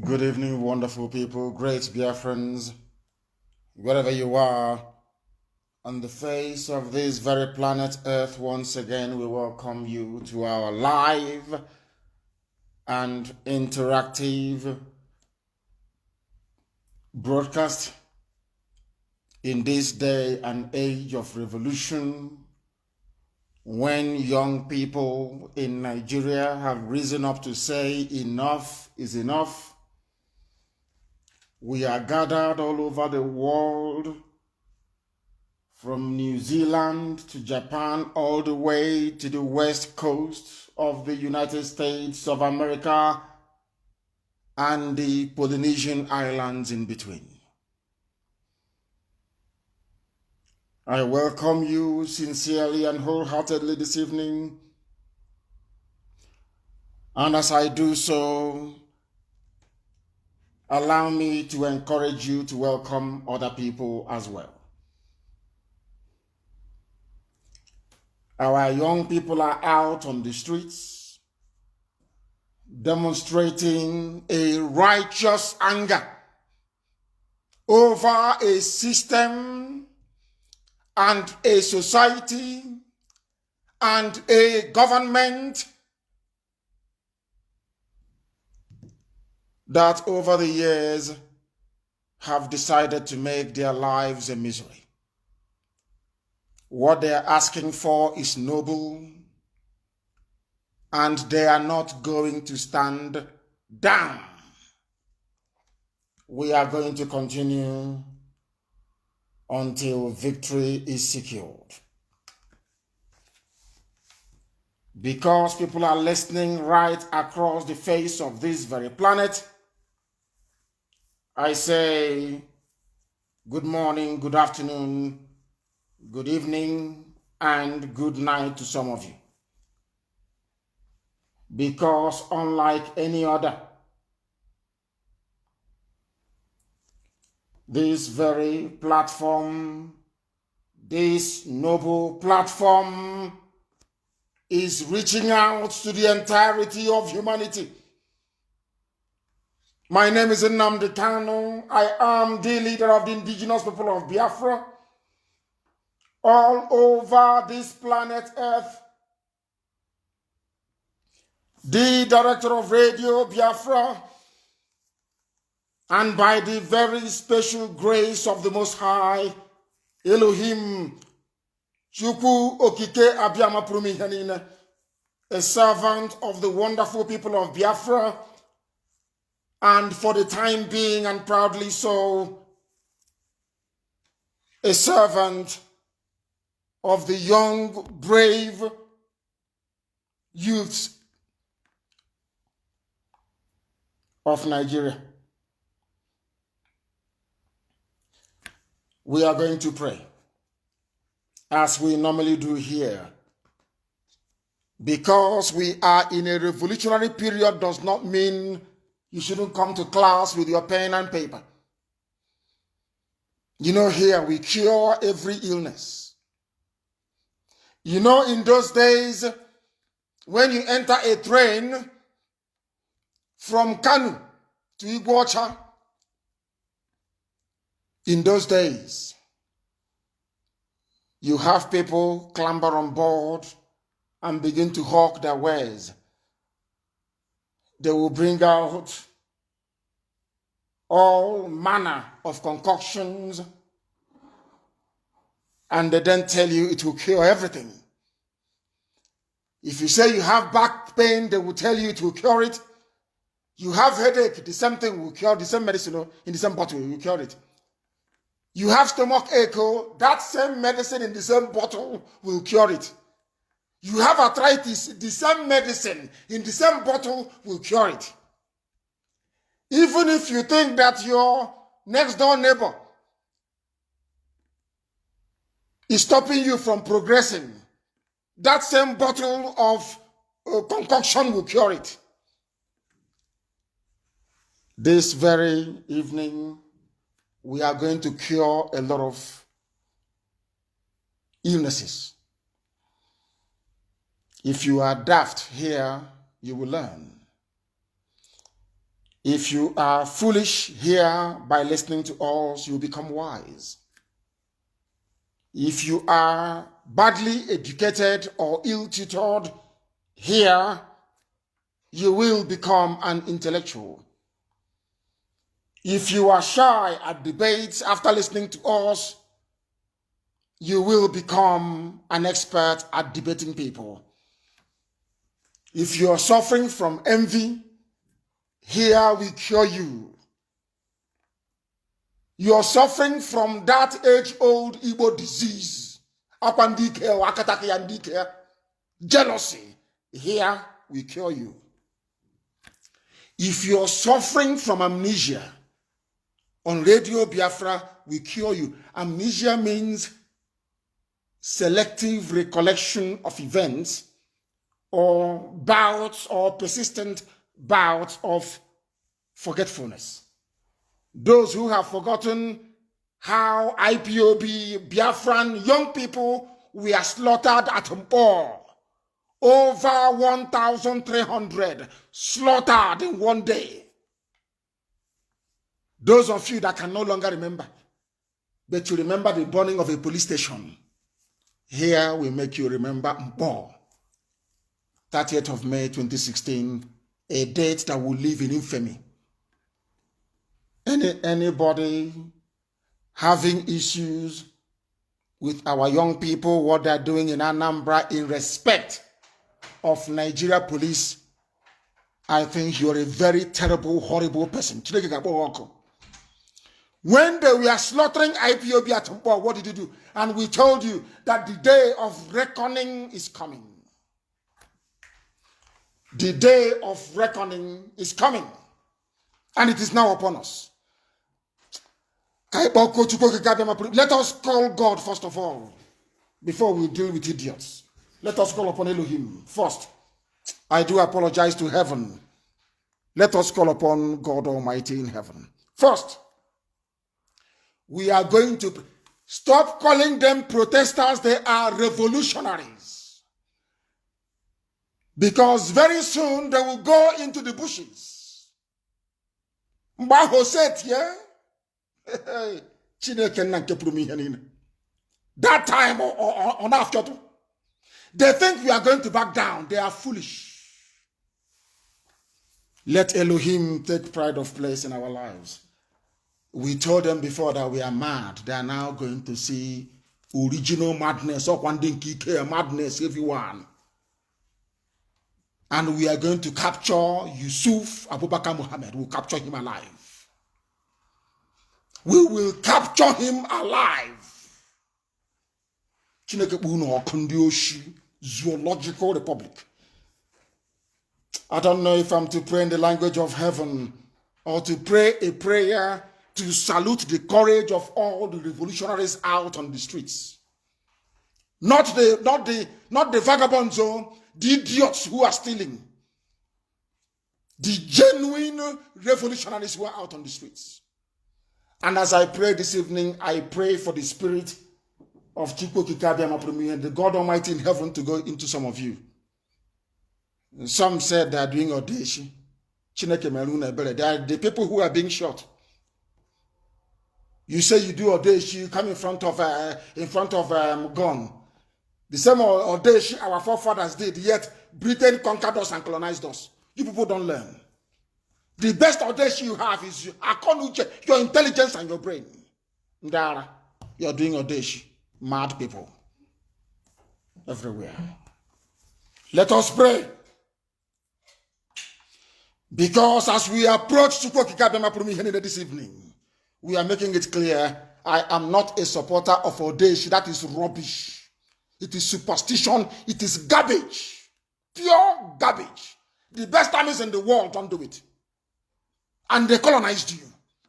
Good evening, wonderful people, great Biafrans, wherever you are on the face of this very planet Earth. Once again, we welcome you to our live and interactive broadcast in this day and age of revolution, when young people in Nigeria have risen up to say enough is enough. We are gathered all over the world, from New Zealand to Japan, all the way to the west coast of the United States of America and the Polynesian islands in between. I welcome you sincerely and wholeheartedly this evening. And as I do so, allow me to encourage you to welcome other people as well. Our young people are out on the streets demonstrating a righteous anger over a system and a society and a government that over the years have decided to make their lives a misery. What they are asking for is noble, and they are not going to stand down. We are going to continue until victory is secured. Because people are listening right across the face of this very planet, I say good morning, good afternoon, good evening, and good night to some of you. Because unlike any other, this very platform, this noble platform, is reaching out to the entirety of humanity. My name is Nnamdi Kanu. I am the leader of the indigenous people of Biafra all over this planet Earth, the director of Radio Biafra, and by the very special grace of the Most High, Elohim, Chukwu Okike Abiyama Prumihanine, a servant of the wonderful people of Biafra, and for the time being, and proudly so, a servant of the young, brave youths of Nigeria. We are going to pray, as we normally do here. Because we are in a revolutionary period does not mean you shouldn't come to class with your pen and paper. You know, here we cure every illness. You know, in those days, when you enter a train from Kanu to Iguacha, in those days, you have people clamber on board and begin to hawk their wares. They will bring out all manner of concoctions, and they then tell you it will cure everything. If you say you have back pain, they will tell you it will cure it. You have headache, the same thing will cure, the same medicine in the same bottle will cure it. You have stomach ache, that same medicine in the same bottle will cure it. You have arthritis, the same medicine in the same bottle will cure it. Even if you think that your next door neighbor is stopping you from progressing, that same bottle of concoction will cure it. This very evening, we are going to cure a lot of illnesses. If you are daft here, you will learn. If you are foolish here by listening to us, you become wise. If you are badly educated or ill-tutored here, you will become an intellectual. If you are shy at debates after listening to us, you will become an expert at debating people. If you are suffering from envy, here we cure you. You are suffering from that age-old Igbo disease, jealousy. Here we cure you. If you are suffering from amnesia, on Radio Biafra, we cure you. Amnesia means selective recollection of events or bouts or persistent bouts of forgetfulness. Those who have forgotten how IPOB Biafran young people were slaughtered at Mpo. Over 1,300 slaughtered in one day. Those of you that can no longer remember, but you remember the burning of a police station, here we make you remember Mpo, 30th of May 2016, a date that will live in infamy. Anybody having issues with our young people, what they're doing in Anambra in respect of Nigeria police, I think you're a very terrible, horrible person. When they were slaughtering IPOB at Mpo, what did you do? And we told you that the day of reckoning is coming. The day of reckoning is coming. And it is now upon us. Let us call God first of all, before we deal with idiots. Let us call upon Elohim first. I do apologize to heaven. Let us call upon God Almighty in heaven. First, we are going to stop calling them protesters. They are revolutionaries. Because very soon they will go into the bushes. That time on after, they think we are going to back down. They are foolish. Let Elohim take pride of place in our lives. We told them before that we are mad. They are now going to see original madness, madness, everyone. And we are going to capture Yusuf Abubakar Muhammad. We'll capture him alive. We will capture him alive. Zoological Republic. I don't know if I'm to pray in the language of heaven or to pray a prayer to salute the courage of all the revolutionaries out on the streets. Not the vagabonds, the idiots who are stealing. The genuine revolutionaries who are out on the streets. And as I pray this evening, I pray for the spirit of Chukwu Kikabiyama and the God Almighty in heaven to go into some of you. Some said they are doing Odeshi. They are the people who are being shot. You say you do Odeshi, you come in front of gun. The same Odeshi our forefathers did, yet Britain conquered us and colonized us. You people don't learn. The best Odeshi you have is your intelligence and your brain. Ndara, you're doing Odeshi. Mad people. Everywhere. Let us pray. Because as we approach this evening, we are making it clear, I am not a supporter of Odeshi. That is rubbish. It is superstition. It is garbage. Pure garbage. The best armies in the world don't do it. And they colonized you.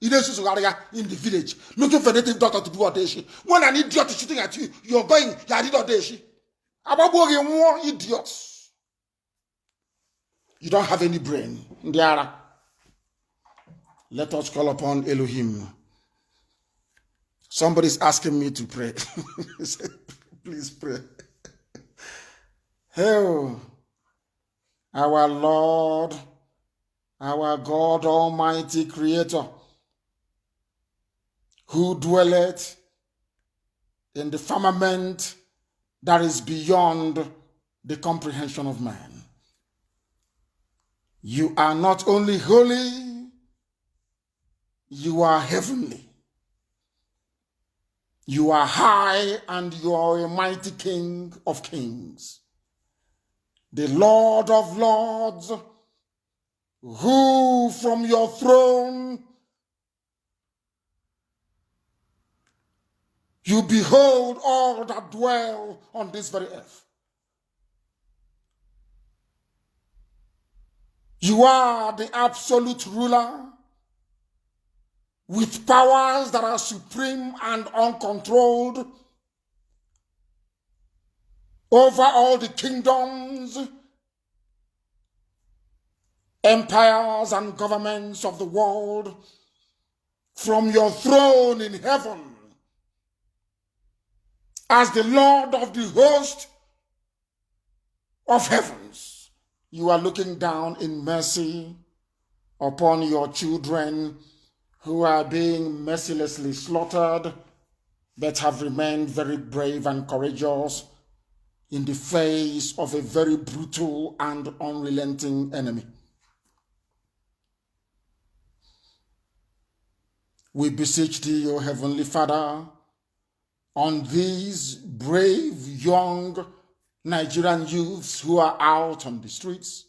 In the village, looking for a native doctor to do Odeshi. When an idiot is shooting at you, you're going, you did Odeshi. About more idiots. You don't have any brain. Let us call upon Elohim. Somebody's asking me to pray. Please pray. Oh, our Lord our God Almighty Creator, who dwelleth in the firmament that is beyond the comprehension of man. You are not only holy, you are heavenly. You are high and you are a mighty King of kings, the Lord of lords, who from your throne you behold all that dwell on this very earth. You are the absolute ruler with powers that are supreme and uncontrolled over all the kingdoms, empires, and governments of the world. From your throne in heaven, as the Lord of the host of heavens, you are looking down in mercy upon your children who are being mercilessly slaughtered, but have remained very brave and courageous in the face of a very brutal and unrelenting enemy. We beseech thee, O Heavenly Father, on these brave young Nigerian youths who are out on the streets.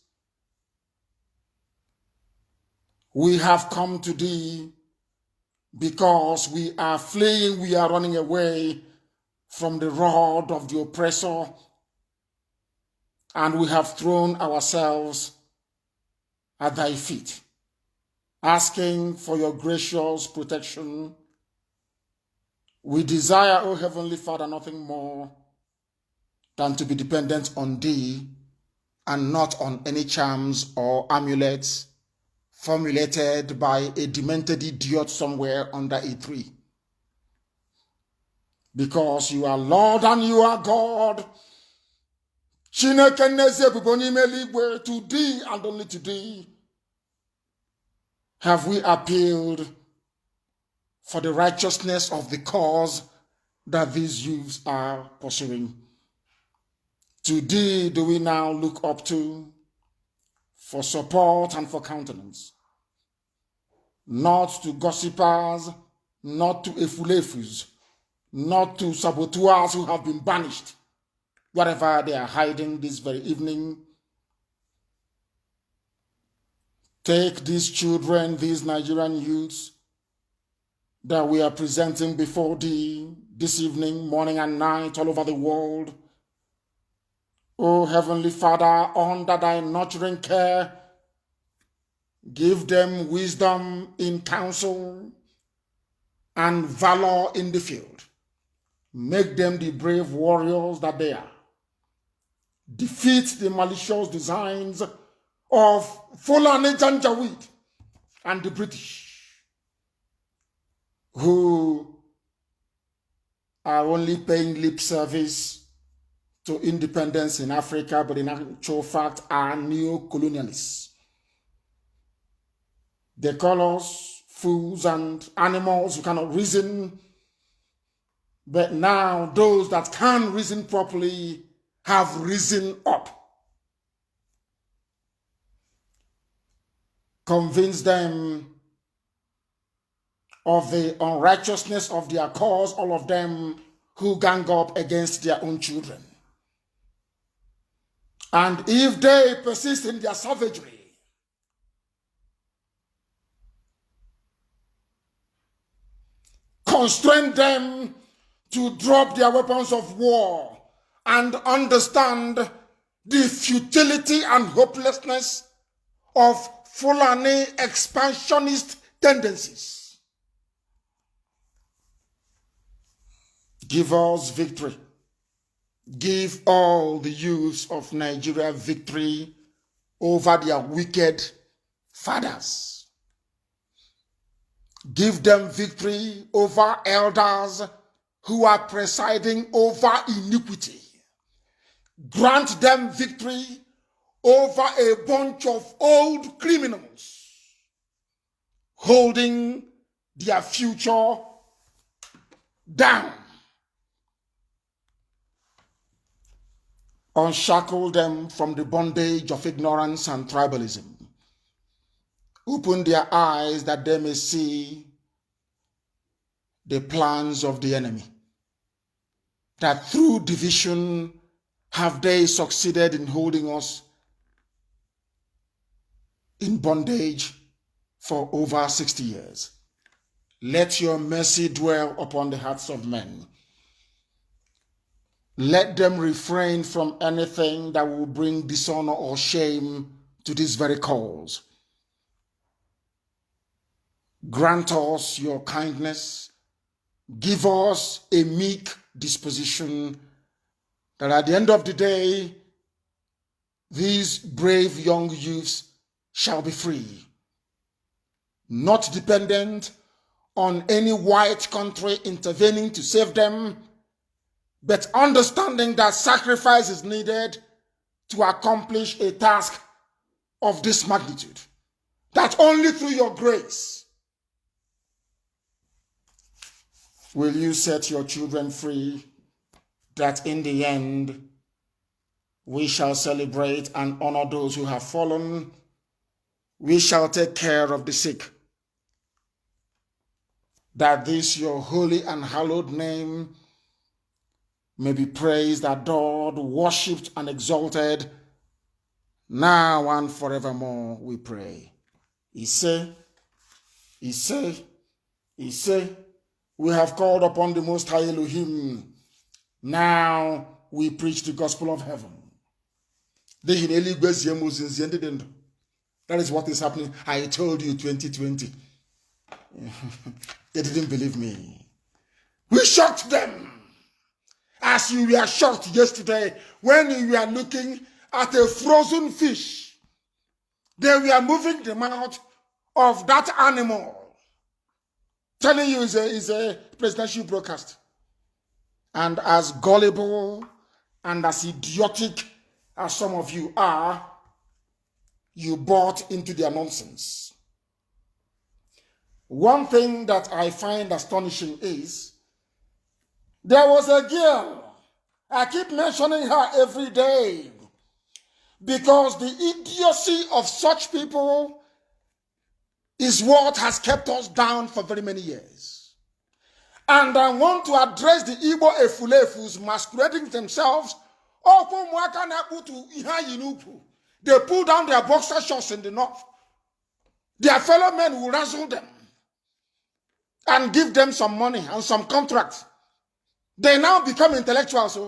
We have come to thee because we are fleeing, we are running away from the rod of the oppressor, and we have thrown ourselves at thy feet, asking for your gracious protection. We desire, O Heavenly Father, nothing more than to be dependent on thee and not on any charms or amulets formulated by a demented idiot somewhere under a tree. Because you are Lord and you are God. To thee and only to thee have we appealed for the righteousness of the cause that these youths are pursuing. To thee do we now look up to for support and for countenance. Not to gossipers, not to efulefus, not to saboteurs who have been banished, wherever they are hiding this very evening. Take these children, these Nigerian youths that we are presenting before thee this evening, morning and night, all over the world. O Heavenly Father, under thy nurturing care, give them wisdom in counsel and valor in the field. Make them the brave warriors that they are. Defeat the malicious designs of Fulani Janjaweed and the British, who are only paying lip service to independence in Africa, but in actual fact are neo-colonialists. They call us fools and animals who cannot reason, but now those that can reason properly have risen up. Convince them of the unrighteousness of their cause, all of them who gang up against their own children. And if they persist in their savagery, constrain them to drop their weapons of war and understand the futility and hopelessness of Fulani expansionist tendencies. Give us victory. Give all the youths of Nigeria victory over their wicked fathers. Give them victory over elders who are presiding over iniquity. Grant them victory over a bunch of old criminals holding their future down. Unshackle them from the bondage of ignorance and tribalism. Open their eyes that they may see the plans of the enemy. That through division have they succeeded in holding us in bondage for over 60 years. Let your mercy dwell upon the hearts of men. Let them refrain from anything that will bring dishonor or shame to this very cause. Grant us your kindness. Give us a meek disposition, that at the end of the day, these brave young youths shall be free, not dependent on any white country intervening to save them, but understanding that sacrifice is needed to accomplish a task of this magnitude, that only through your grace will you set your children free, that in the end we shall celebrate and honor those who have fallen. We shall take care of the sick, that this your holy and hallowed name may be praised, adored, worshipped, and exalted, now and forevermore, we pray. He say, we have called upon the Most High Elohim. Now we preach the gospel of heaven. That is what is happening. I told you 2020. They didn't believe me. We shocked them. As you were shocked yesterday when you were looking at a frozen fish. They were moving the mouth of that animal. Telling you is a presidential broadcast. And as gullible and as idiotic as some of you are, you bought into their nonsense. One thing that I find astonishing is there was a girl. I keep mentioning her every day because the idiocy of such people is what has kept us down for very many years. And I want to address the Igbo Efulefus masquerading themselves. They pull down their boxer shorts in the north. Their fellow men will razzle them and give them some money and some contracts. They now become intellectuals.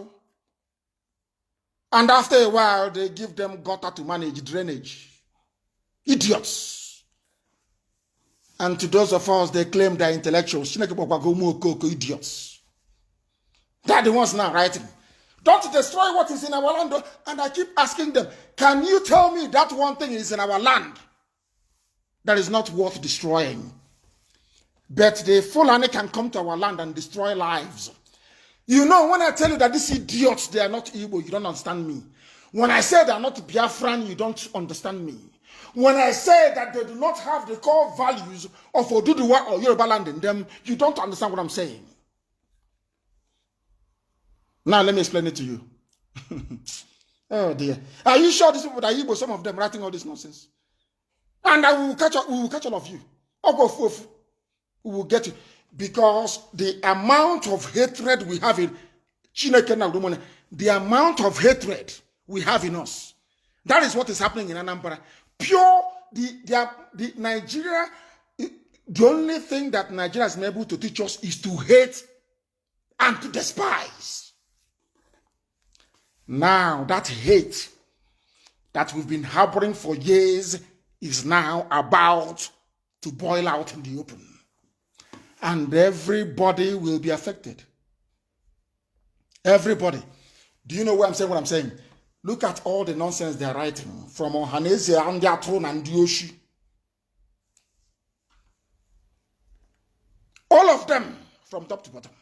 And after a while, they give them gutter to manage, drainage. Idiots. And to those of us, they claim they're intellectuals. Idiots. They're the ones now writing. Don't destroy what is in our land. And I keep asking them, can you tell me that one thing is in our land that is not worth destroying? But the Fulani can come to our land and destroy lives. You know, when I tell you that these idiots, they are not Igbo, you don't understand me. When I say they are not Biafran, you don't understand me. When I say that they do not have the core values of Oduduwa or Yoruba land in them, you don't understand what I'm saying. Now, let me explain it to you. Oh, dear. Are you sure these people are Igbo, some of them writing all this nonsense? And we will catch all of you. We will get you. Because the amount of hatred we have in Chineke, the amount of hatred we have in us, that is what is happening in Anambra. Pure, the Nigeria, the only thing that Nigeria has been able to teach us is to hate and to despise. Now, that hate that we've been harboring for years is now about to boil out in the open. And everybody will be affected. Everybody. Do you know what I'm saying? What I'm saying? Look at all the nonsense they're writing from Ohanese, Andiatron, and Dioshi. All of them from top to bottom.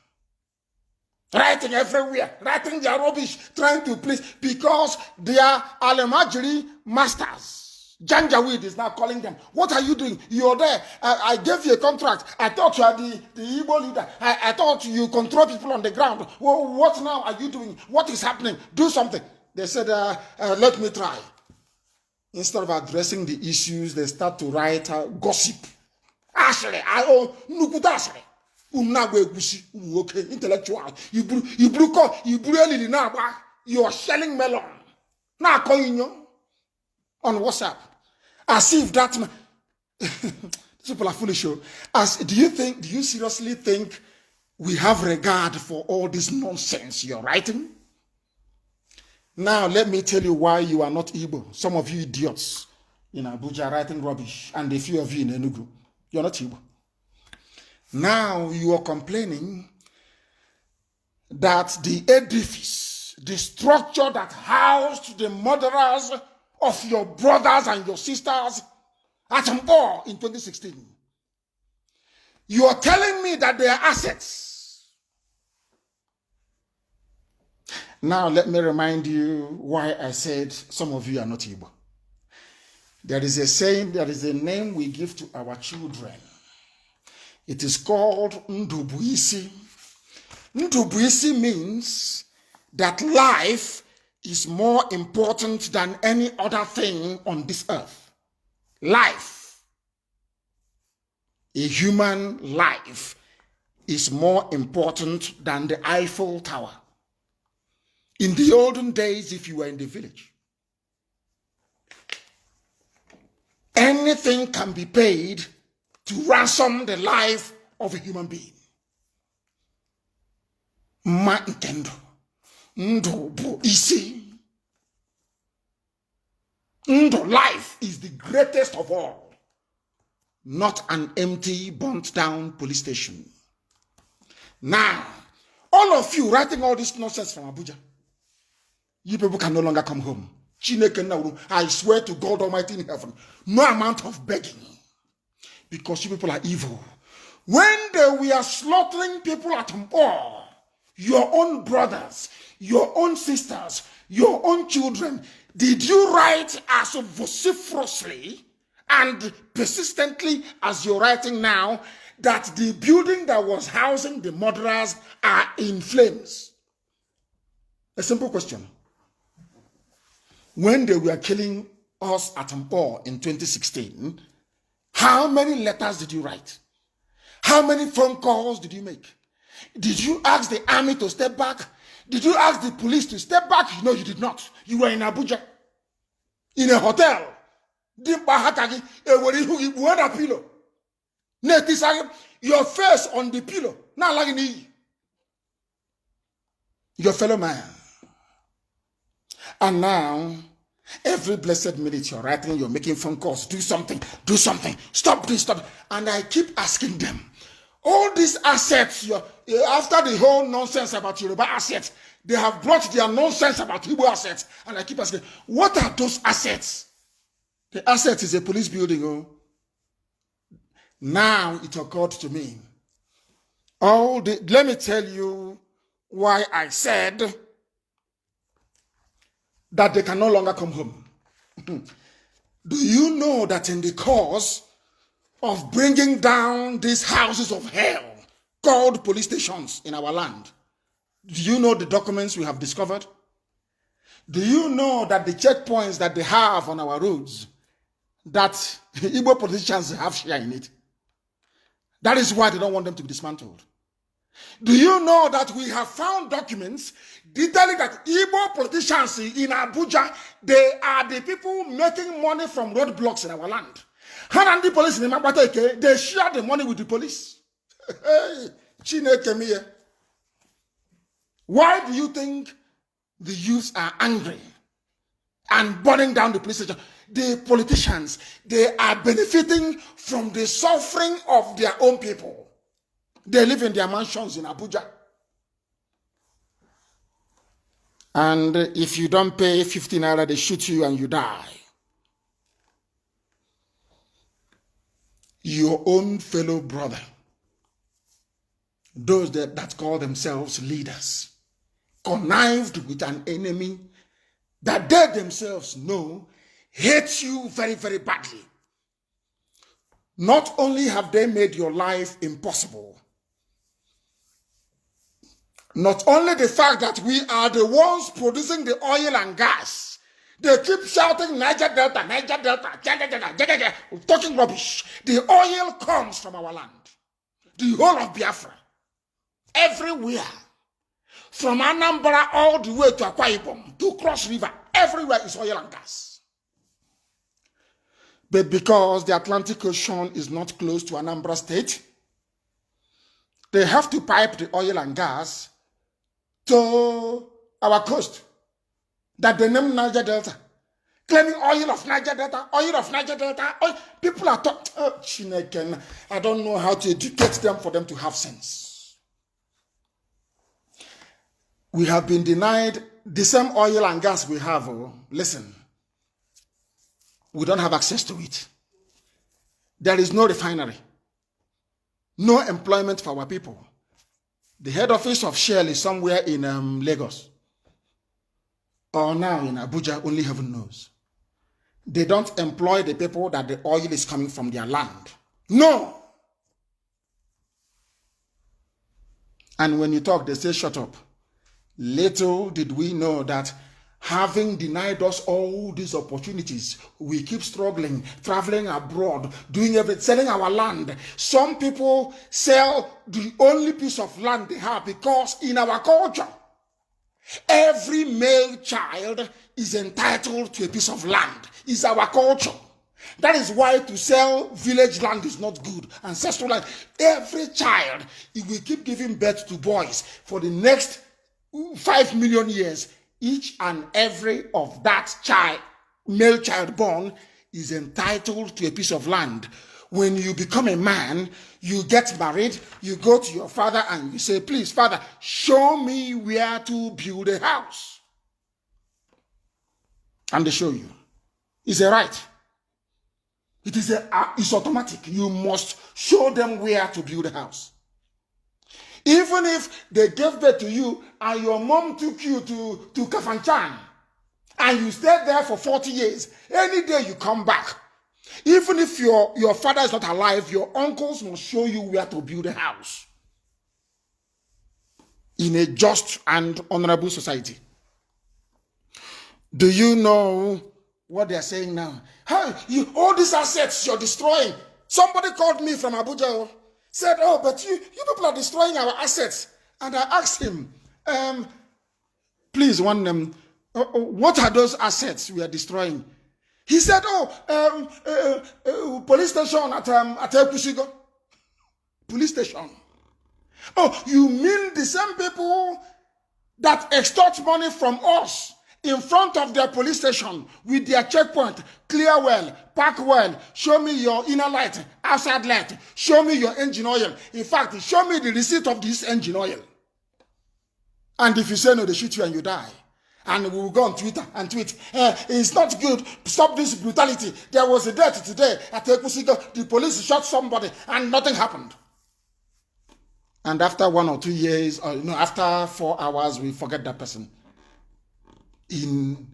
Writing everywhere, writing their rubbish, trying to please, because they are Alemajiri masters. Janjaweed is now calling them. What are you doing? You're there. I gave you a contract. I thought you are the Igbo leader. I thought you control people on the ground. Well, what now are you doing? What is happening? Do something. They said, let me try. Instead of addressing the issues, they start to write gossip. Ashley, Nukudashley. Okay, intellectual. You are selling melon. Now calling you on WhatsApp. As if that people are foolish. Do you seriously think we have regard for all this nonsense you're writing? Now let me tell you why you are not Igbo. Some of you idiots in Abuja writing rubbish, and a few of you in Enugu, you're not Igbo. Now you are complaining that the edifice, the structure that housed the murderers of your brothers and your sisters at Mpo in 2016. You are telling me that they are assets. Now let me remind you why I said some of you are not Igbo. There is a saying, there is a name we give to our children. It is called Ndubuisi. Ndubuisi means that life is more important than any other thing on this earth. Life. A human life is more important than the Eiffel Tower. In the olden days, if you were in the village, anything can be paid to ransom the life of a human being. Ma Nintendo. Ndubuisi. Life is the greatest of all, not an empty, burnt down police station. Now, all of you writing all this nonsense from Abuja, you people can no longer come home. I swear to God Almighty in heaven, no amount of begging, because you people are evil. When they were slaughtering people at Mpo, your own brothers, your own sisters, your own children, did you write as vociferously and persistently as you're writing now that the building that was housing the murderers are in flames? A simple question. When they were killing us at Mpo in 2016, how many letters did you write? How many phone calls did you make? Did you ask the army to step back? Did you ask the police to step back? No, you did not. You were in Abuja, in a hotel. Your face on the pillow. Not like your fellow man. And now, every blessed minute you're writing, you're making phone calls, do something, stop this, stop. And I keep asking them, all these assets, after the whole nonsense about Yoruba assets, they have brought their nonsense about Igbo assets. And I keep asking, what are those assets? The asset is a police building. Oh. Now it occurred to me. Let me tell you why I said that they can no longer come home. Do you know that in the course of bringing down these houses of hell called police stations in our land, do you know the documents we have discovered? Do you know that the checkpoints that they have on our roads, that Igbo politicians have share in it? That is why they don't want them to be dismantled. Do you know that we have found documents detailing that Igbo politicians in Abuja, they are the people making money from roadblocks in our land. And the police in Mabateke, they share the money with the police. Why do you think the youths are angry and burning down the police station? The politicians, they are benefiting from the suffering of their own people. They live in their mansions in Abuja. And if you don't pay 15 naira, they shoot you and you die. Your own fellow brother, those that call themselves leaders, connived with an enemy that they themselves know hate you very, very badly. Not only have they made your life impossible, not only the fact that we are the ones producing the oil and gas, they keep shouting Niger Delta, Niger Delta, talking rubbish. The oil comes from our land. The whole of Biafra. Everywhere. From Anambra all the way to Akwa Ibom, to Cross River, everywhere is oil and gas. But because the Atlantic Ocean is not close to Anambra State, they have to pipe the oil and gas to our coast that they name Niger Delta. Claiming oil of Niger Delta, oil of Niger Delta. Oil. People are talking, oh, Chineken, I don't know how to educate them for them to have sense. We have been denied the same oil and gas we have. Oh, listen, we don't have access to it. There is no refinery, no employment for our people. The head office of Shell is somewhere in Lagos. Or now in Abuja, only heaven knows. They don't employ the people that the oil is coming from their land. No. And when you talk, they say, shut up. Little did we know that having denied us all these opportunities, we keep struggling, traveling abroad, doing everything, selling our land. Some people sell the only piece of land they have because in our culture, every male child is entitled to a piece of land. It's our culture. That is why to sell village land is not good. Ancestral land. Every child, if we keep giving birth to boys for the next 5 million years, each and every of that child, male child born, is entitled to a piece of land. When you become a man, you get married, you go to your father and you say, please, father, show me where to build a house. And they show you. It's a right. It's automatic. You must show them where to build a house. Even if they gave birth to you and your mom took you to Kafanchan and you stayed there for 40 years, any day you come back, even if your father is not alive, your uncles must show you where to build a house in a just and honorable society. Do you know what they are saying now? Hey, all these assets you're destroying. Somebody called me from Abuja, said, oh, but you people are destroying our assets. And I asked him, please, what are those assets we are destroying? He said, police station at Ekusigo. Police station. Oh, you mean the same people that extort money from us in front of their police station with their checkpoint, clear well, park well, show me your inner light, outside light, show me your engine oil. In fact, show me the receipt of this engine oil. And if you say no, they shoot you and you die. And we will go on Twitter and tweet, it's not good, stop this brutality. There was a death today at Ekusigo, the police shot somebody and nothing happened. And after 1 or 2 years, or after 4 hours, we forget that person. In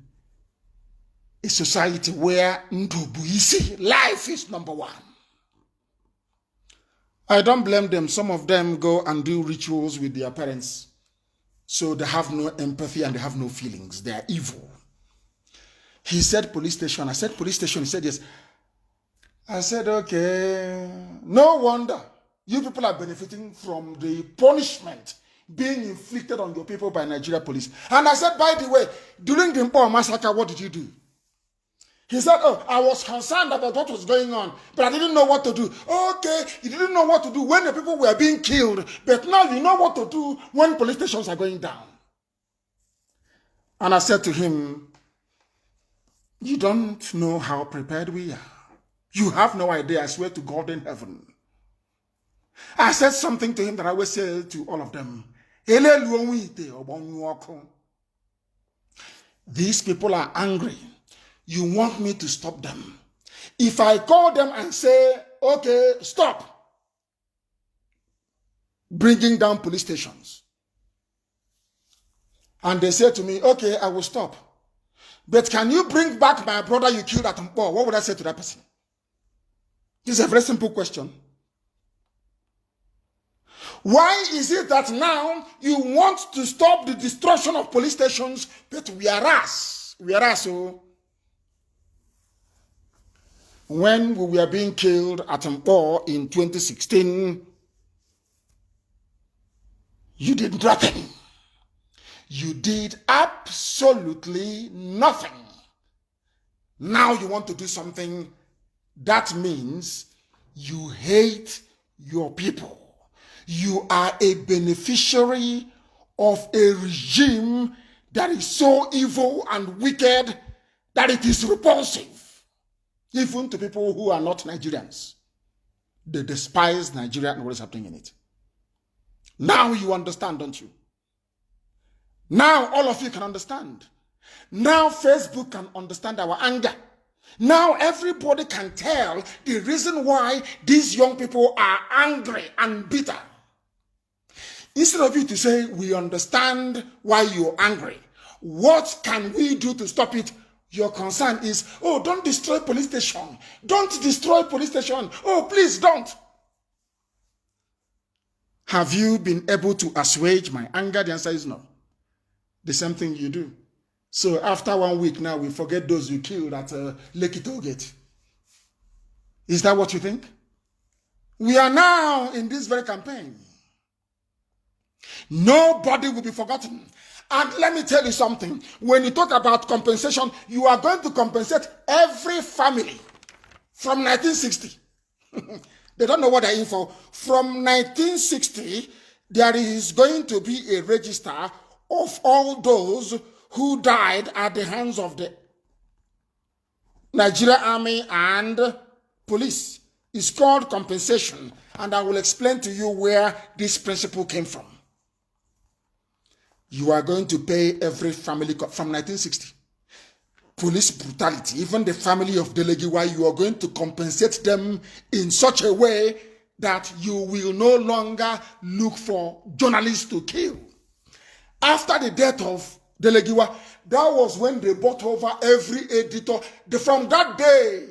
a society where life is number one. I don't blame them. Some of them go and do rituals with their parents. So they have no empathy and they have no feelings. They are evil. He said police station. I said police station. He said yes. I said, okay. No wonder you people are benefiting from the punishment being inflicted on your people by Nigeria police. And I said, by the way, during the Mpo massacre, what did you do? He said, oh, I was concerned about what was going on, but I didn't know what to do. Okay, you didn't know what to do when the people were being killed, but now you know what to do when police stations are going down. And I said to him, you don't know how prepared we are. You have no idea, I swear to God in heaven. I said something to him that I always say to all of them. These people are angry. You want me to stop them. If I call them and say, okay, stop bringing down police stations, and they say to me, okay, I will stop. But can you bring back my brother you killed at Mpo? What would I say to that person? This is a very simple question. Why is it that now you want to stop the destruction of police stations, but whereas, when we were being killed at Mpo in 2016, you did nothing. You did absolutely nothing. Now you want to do something. That means you hate your people. You are a beneficiary of a regime that is so evil and wicked that it is repulsive, even to people who are not Nigerians. They despise Nigeria and what is happening in it. Now you understand, don't you? Now all of you can understand. Now Facebook can understand our anger. Now everybody can tell the reason why these young people are angry and bitter. Instead of you to say, we understand why you're angry, what can we do to stop it? Your concern is, oh, don't destroy police station. Don't destroy police station. Oh, please don't. Have you been able to assuage my anger? The answer is no. The same thing you do. So after 1 week now, we forget those you killed at Lekki Tollgate. Is that what you think? We are now in this very campaign. Nobody will be forgotten. And let me tell you something. When you talk about compensation, you are going to compensate every family from 1960. They don't know what they're in for. From 1960, there is going to be a register of all those who died at the hands of the Nigerian Army and police. It's called compensation, and I will explain to you where this principle came from. You are going to pay every family from 1960. Police brutality, even the family of Delegiwa, you are going to compensate them in such a way that you will no longer look for journalists to kill. After the death of Delegiwa, that was when they bought over every editor. From that day,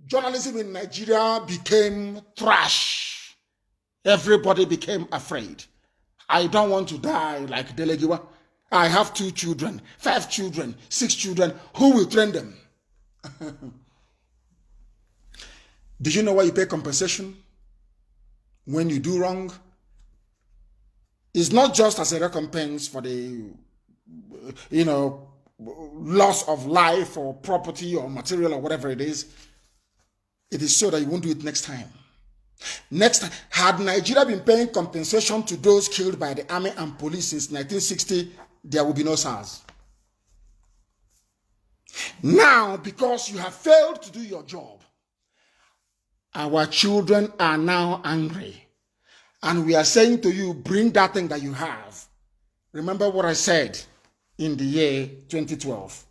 journalism in Nigeria became trash. Everybody became afraid. I don't want to die like Delegiwa. I have 2 children, 5 children, 6 children. Who will train them? Did you know why you pay compensation when you do wrong? It's not just as a recompense for the, loss of life or property or material or whatever it is. It is so that you won't do it next time. Next time, had Nigeria been paying compensation to those killed by the army and police since 1960, there will be no SARS. Now, because you have failed to do your job, our children are now angry. And we are saying to you, bring that thing that you have. Remember what I said in the year 2012,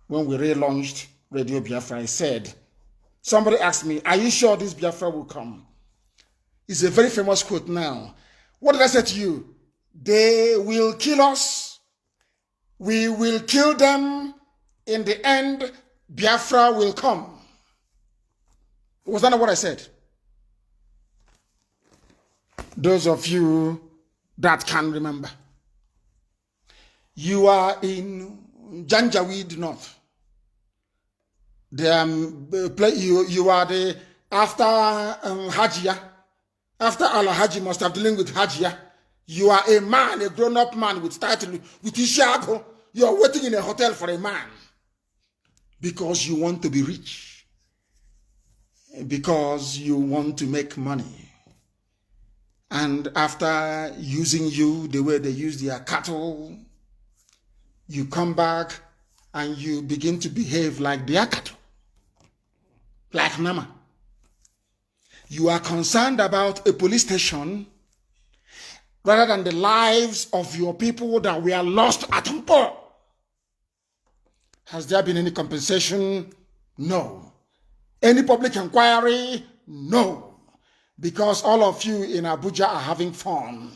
when we relaunched Radio Biafra. I said, somebody asked me, are you sure this Biafra will come? It's a very famous quote now. What did I say to you? They will kill us. We will kill them. In the end, Biafra will come. Was that not what I said? Those of you that can remember. You are in Janjaweed North. You are the after Hajia. After Allah Haji must have dealing with Hajia. You are a man, a grown-up man with title, with Ishago. You are waiting in a hotel for a man. Because you want to be rich. Because you want to make money. And after using you the way they use their cattle, you come back and you begin to behave like their cattle. Like Nama. You are concerned about a police station rather than the lives of your people that were lost at Mpo. Has there been any compensation? No. Any public inquiry? No. Because all of you in Abuja are having fun.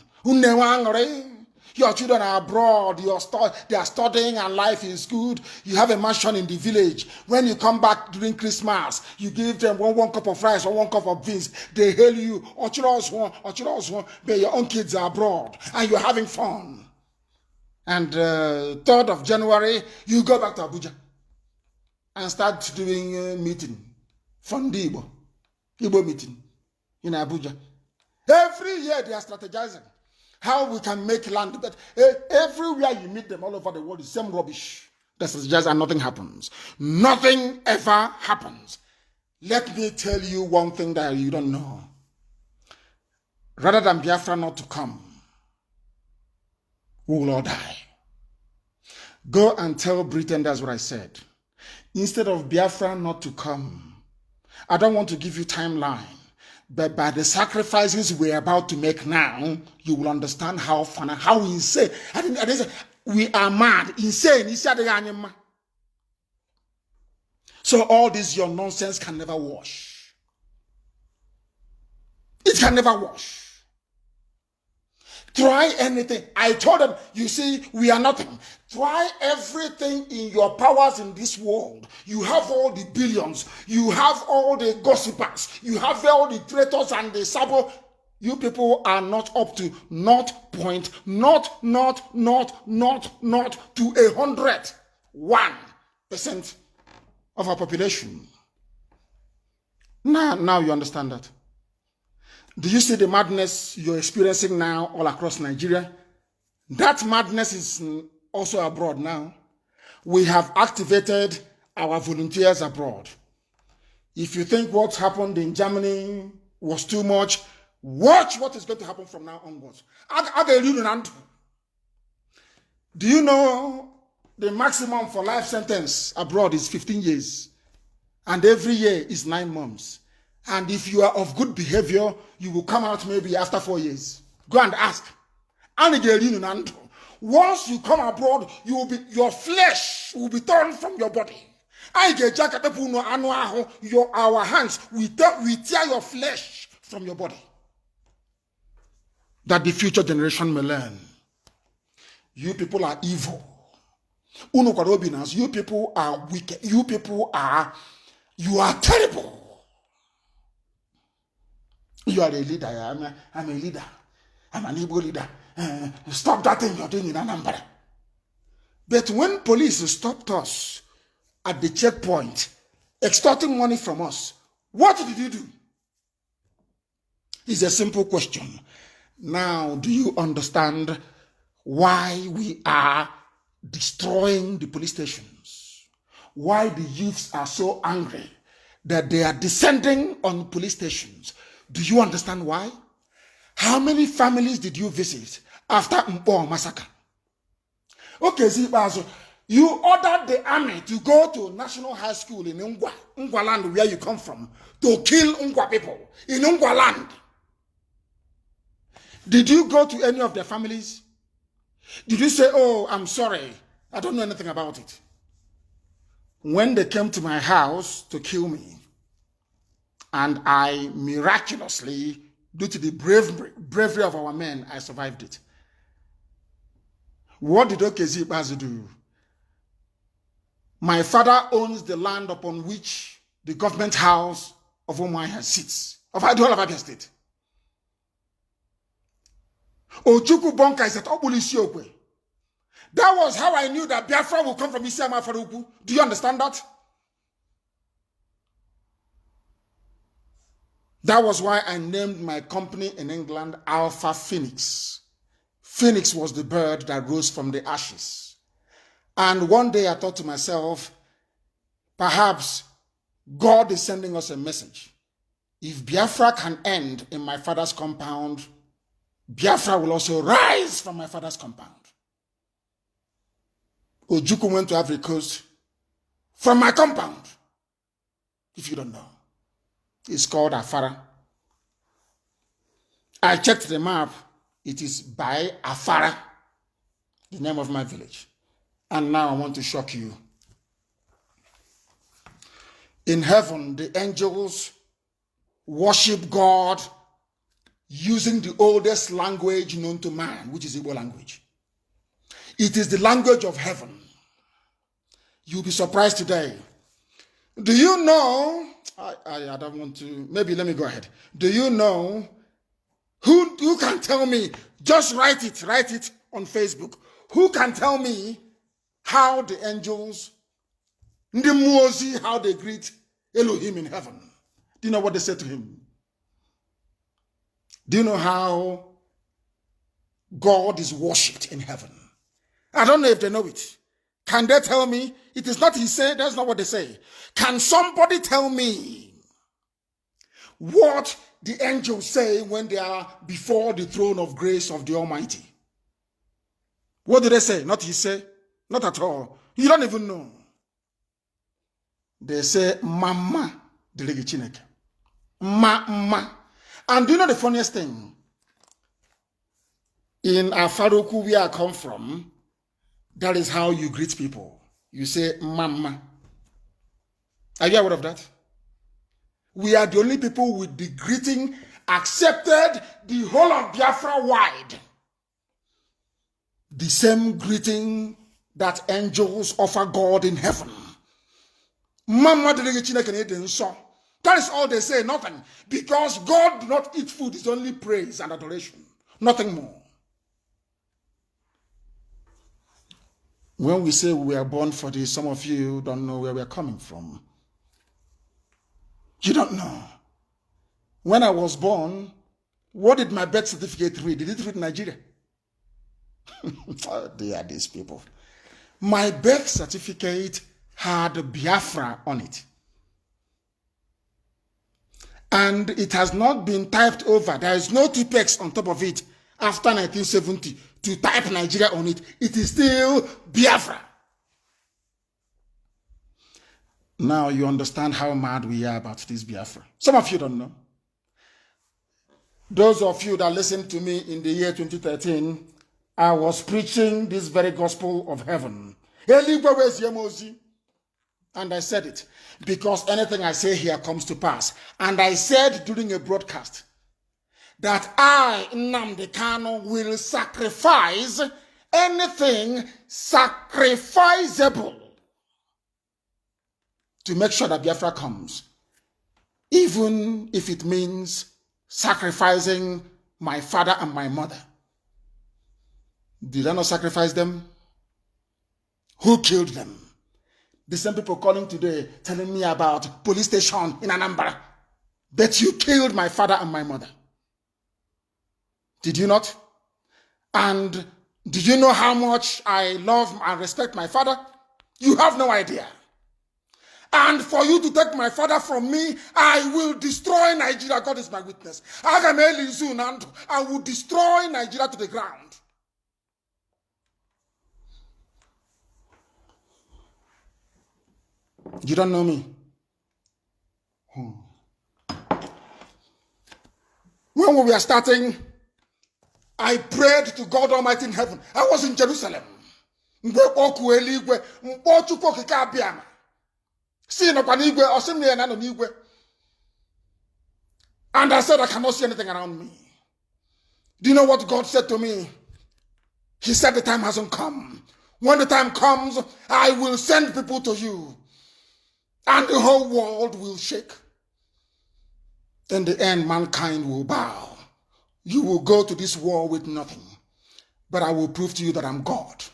Your children are abroad. They are studying and life is good. You have a mansion in the village. When you come back during Christmas, you give them one cup of rice or 1 cup of beans. They hail you, but your own kids are abroad and you're having fun. And 3rd of January, you go back to Abuja and start doing meeting. Fondibo. Igbo meeting in Abuja. Every year they are strategizing how we can make land. But everywhere you meet them all over the world, the same rubbish. That's just and nothing happens. Nothing ever happens. Let me tell you one thing that you don't know. Rather than Biafra not to come, we will all die. Go and tell Britain that's what I said. Instead of Biafra not to come, I don't want to give you timeline, but by the sacrifices we're about to make now, you will understand how fun, how insane. I think we are mad, insane. So all this your nonsense can never wash. It can never wash. Try anything. I told them, you see, we are nothing. Try everything in your powers in this world. You have all the billions. You have all the gossipers. You have all the traitors and the sabo. You people are not up to 101% of our population. Now you understand that. Do you see the madness you're experiencing now all across Nigeria? That madness is also abroad now. We have activated our volunteers abroad. If you think what happened in Germany was too much, watch what is going to happen from now onwards. Do you know the maximum for life sentence abroad is 15 years? And every year is 9 months. And if you are of good behavior, you will come out maybe after 4 years. Go and ask. Once you come abroad, your flesh will be torn from your body. Our hands, we tear your flesh from your body. That the future generation may learn. You people are evil. You people are wicked. You are terrible. You are a leader. I'm a leader. I'm an Igbo leader. Stop that thing you're doing in Anambra. But when police stopped us at the checkpoint, extorting money from us, what did you do? It's a simple question. Now, do you understand why we are destroying the police stations? Why the youths are so angry that they are descending on police stations? Do you understand why? How many families did you visit after Mpo massacre? Okay, Zibazo, you ordered the army to go to National High School in Ungwa land, where you come from, to kill Ungwa people in Ungwa land. Did you go to any of their families? Did you say, oh, I'm sorry, I don't know anything about it? When they came to my house to kill me, and I miraculously, due to the bravery of our men, I survived it. What did Okezi Bazu do? My father owns the land upon which the government house of Umuahia sits, of Abia State. Ojuku Bonka is at Obulisiokwe. That was how I knew that Biafra will come from Isiama Faruku. Do you understand that? That was why I named my company in England Alpha Phoenix. Phoenix was the bird that rose from the ashes. And one day I thought to myself, perhaps God is sending us a message. If Biafra can end in my father's compound, Biafra will also rise from my father's compound. Ojukwu went to Ivory Coast from my compound, if you don't know. It's called Afara. I checked the map. It is by Afara, the name of my village. And now I want to shock you. In heaven, the angels worship God using the oldest language known to man, which is Igbo language. It is the language of heaven. You'll be surprised today. Do you know, I don't want to, maybe let me go ahead. Do you know, who can tell me, just write it on Facebook. Who can tell me how the angels, the Mozi, how they greet Elohim in heaven? Do you know what they said to him? Do you know how God is worshipped in heaven? I don't know if they know it. Can they tell me? It is not he said, that's not what they say. Can somebody tell me what the angels say when they are before the throne of grace of the Almighty? What do they say? Not he say, not at all. You don't even know. They say, Mama, delege Chineke. Ma. And do you know the funniest thing? In Afaruku, where I come from, that is how you greet people. You say, Mama. Are you aware of that? We are the only people with the greeting accepted the whole of Biafra wide. The same greeting that angels offer God in heaven. Mama, that is all they say, nothing. Because God do not eat food, it's only praise and adoration. Nothing more. When we say we are born for this, some of you don't know where we are coming from. You don't know. When I was born, what did my birth certificate read? Did it read Nigeria? Oh, they are these people. My birth certificate had Biafra on it. And it has not been typed over. There is no Tipex on top of it after 1970 to type Nigeria on it. It is still Biafra. Now you understand how mad we are about this Biafra. Some of you don't know. Those of you that listened to me in the year 2013, I was preaching this very gospel of heaven. And I said it because anything I say here comes to pass. And I said during a broadcast that I, Nnamdi Kanu, will sacrifice anything sacrificable to make sure that Biafra comes, even if it means sacrificing my father and my mother. Did I not sacrifice them? Who killed them? The same people calling today telling me about police station in Anambra. That you killed my father and my mother. Did you not? And do you know how much I love and respect my father? You have no idea. And for you to take my father from me, I will destroy Nigeria. God is my witness. I will destroy Nigeria to the ground. You don't know me. When we were starting, I prayed to God Almighty in heaven. I was in Jerusalem. And I said, I cannot see anything around me. Do you know what God said to me? He said, the time hasn't come. When the time comes, I will send people to you. And the whole world will shake. In the end, mankind will bow. You will go to this war with nothing. But I will prove to you that I'm God.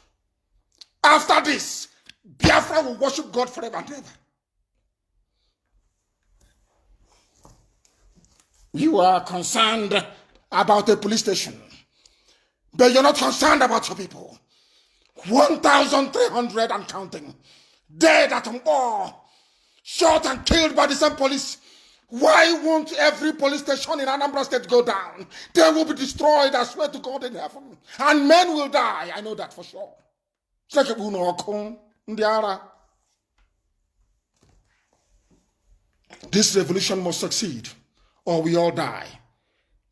After this, Biafra will worship God forever and ever. You are concerned about a police station. But you're not concerned about your people. 1,300 and counting. Dead at all. Shot and killed by the same police. Why won't every police station in Anambra State go down? They will be destroyed, I swear to God in heaven. And men will die. I know that for sure. This revolution must succeed, or we all die.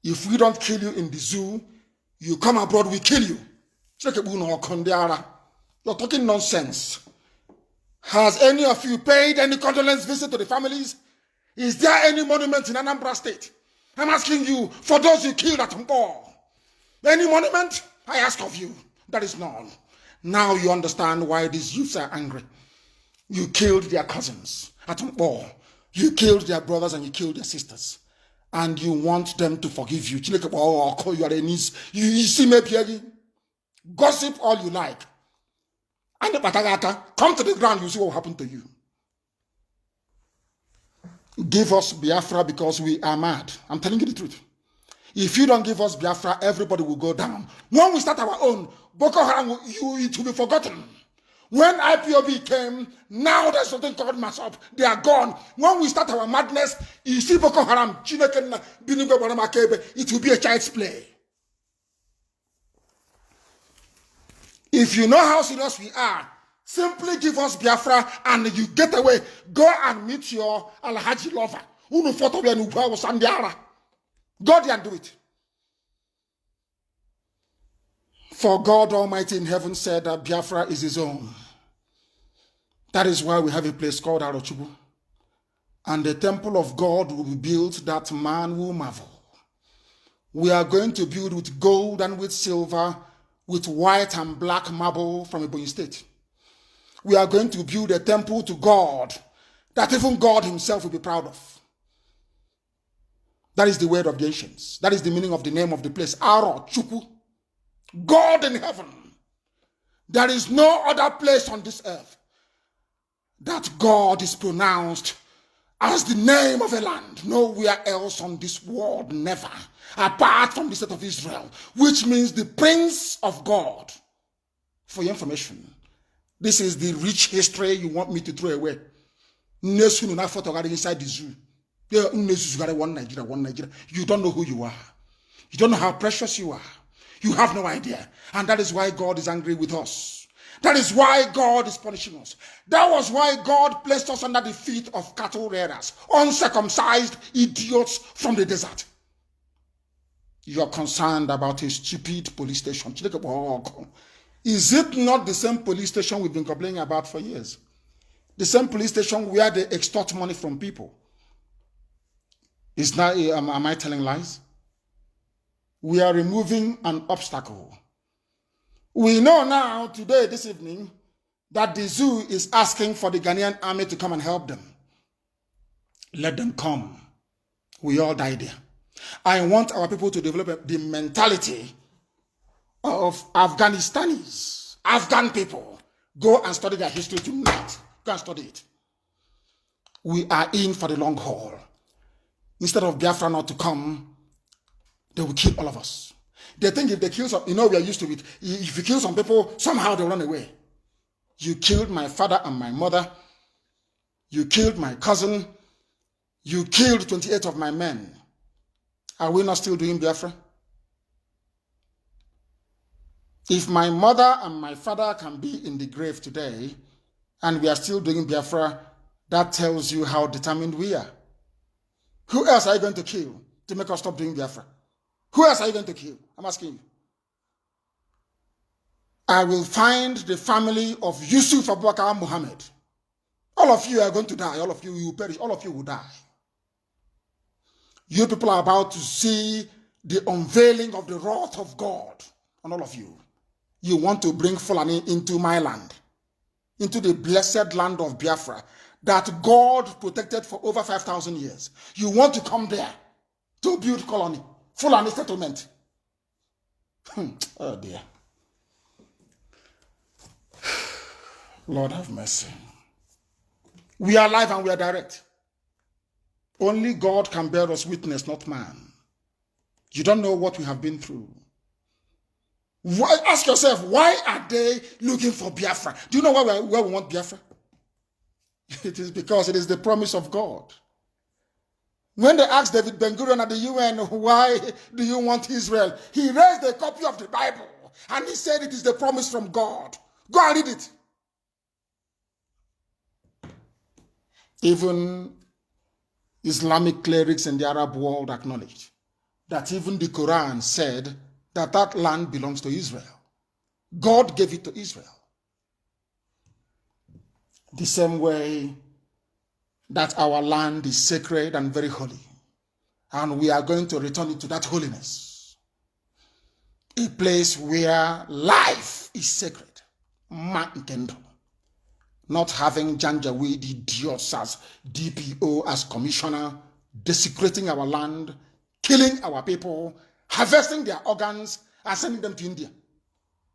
If we don't kill you in the zoo, you come abroad, we kill you. You're talking nonsense. Has any of you paid any condolence visit to the families? Is there any monument in Anambra State? I'm asking you, for those you killed at Mpo. Any monument? I ask of you. There is none. Now you understand why these youths are angry. You killed their cousins at all. You killed their brothers and you killed their sisters. And you want them to forgive you. You see me, gossip all you like. And come to the ground, you see what will happen to you. Give us Biafra because we are mad. I'm telling you the truth. If you don't give us Biafra, everybody will go down. When we start our own, Boko Haram, it will be forgotten. When IPOB came, now there's something called Masop. They are gone. When we start our madness, you see Boko Haram, it will be a child's play. If you know how serious we are, simply give us Biafra and you get away. Go and meet your Alhaji lover. Go there and do it. For God Almighty in heaven said that Biafra is his own. That is why we have a place called Arochubu. And the temple of God will be built that man will marvel. We are going to build with gold and with silver, with white and black marble from Ebonyi State. We are going to build a temple to God that even God himself will be proud of. That is the word of the ancients. That is the meaning of the name of the place. Arochubu. God in heaven. There is no other place on this earth that God is pronounced as the name of a land. Nowhere else on this world, never. Apart from the state of Israel, which means the Prince of God. For your information, this is the rich history you want me to throw away. Inside the zoo. One Nigeria. You don't know who you are. You don't know how precious you are. You have no idea. And that is why God is angry with us. That is why God is punishing us. That was why God placed us under the feet of cattle rearers, uncircumcised idiots from the desert. You are concerned about a stupid police station. Is it not the same police station we've been complaining about for years? The same police station where they extort money from people. Is that, am I telling lies? We are removing an obstacle. We know now, today, this evening, that the zoo is asking for the Ghanaian army to come and help them. Let them come. We all die there. I want our people to develop the mentality of Afghanistanis, Afghan people. Go and study their history tonight. Go and study it. We are in for the long haul. Instead of Biafra not to come, they will kill all of us. They think if they kill some, we are used to it. If you kill some people, somehow they run away. You killed my father and my mother. You killed my cousin. You killed 28 of my men. Are we not still doing Biafra? If my mother and my father can be in the grave today, and we are still doing Biafra, that tells you how determined we are. Who else are you going to kill to make us stop doing Biafra? Who else are you going to kill? I'm asking you. I will find the family of Yusuf Abubakar Muhammad. All of you are going to die. All of you will perish. All of you will die. You people are about to see the unveiling of the wrath of God on all of you. You want to bring Fulani into my land, into the blessed land of Biafra that God protected for over 5,000 years. You want to come there to build colony, Fulani settlement. Oh dear. Lord have mercy. We are live and we are direct. Only God can bear us witness, not man. You don't know what we have been through. Why, ask yourself, why are they looking for Biafra? Do you know why we want Biafra? It is because it is the promise of God. When they asked David Ben-Gurion at the UN, why do you want Israel? He raised a copy of the Bible and he said it is the promise from God. Go and read it. Even Islamic clerics in the Arab world acknowledged that even the Quran said that that land belongs to Israel. God gave it to Israel. The same way that our land is sacred and very holy, and we are going to return it to that holiness. A place where life is sacred. Mankendo. Not having Janjaweed idiots as DPO, as commissioner, desecrating our land, killing our people, harvesting their organs, and sending them to India.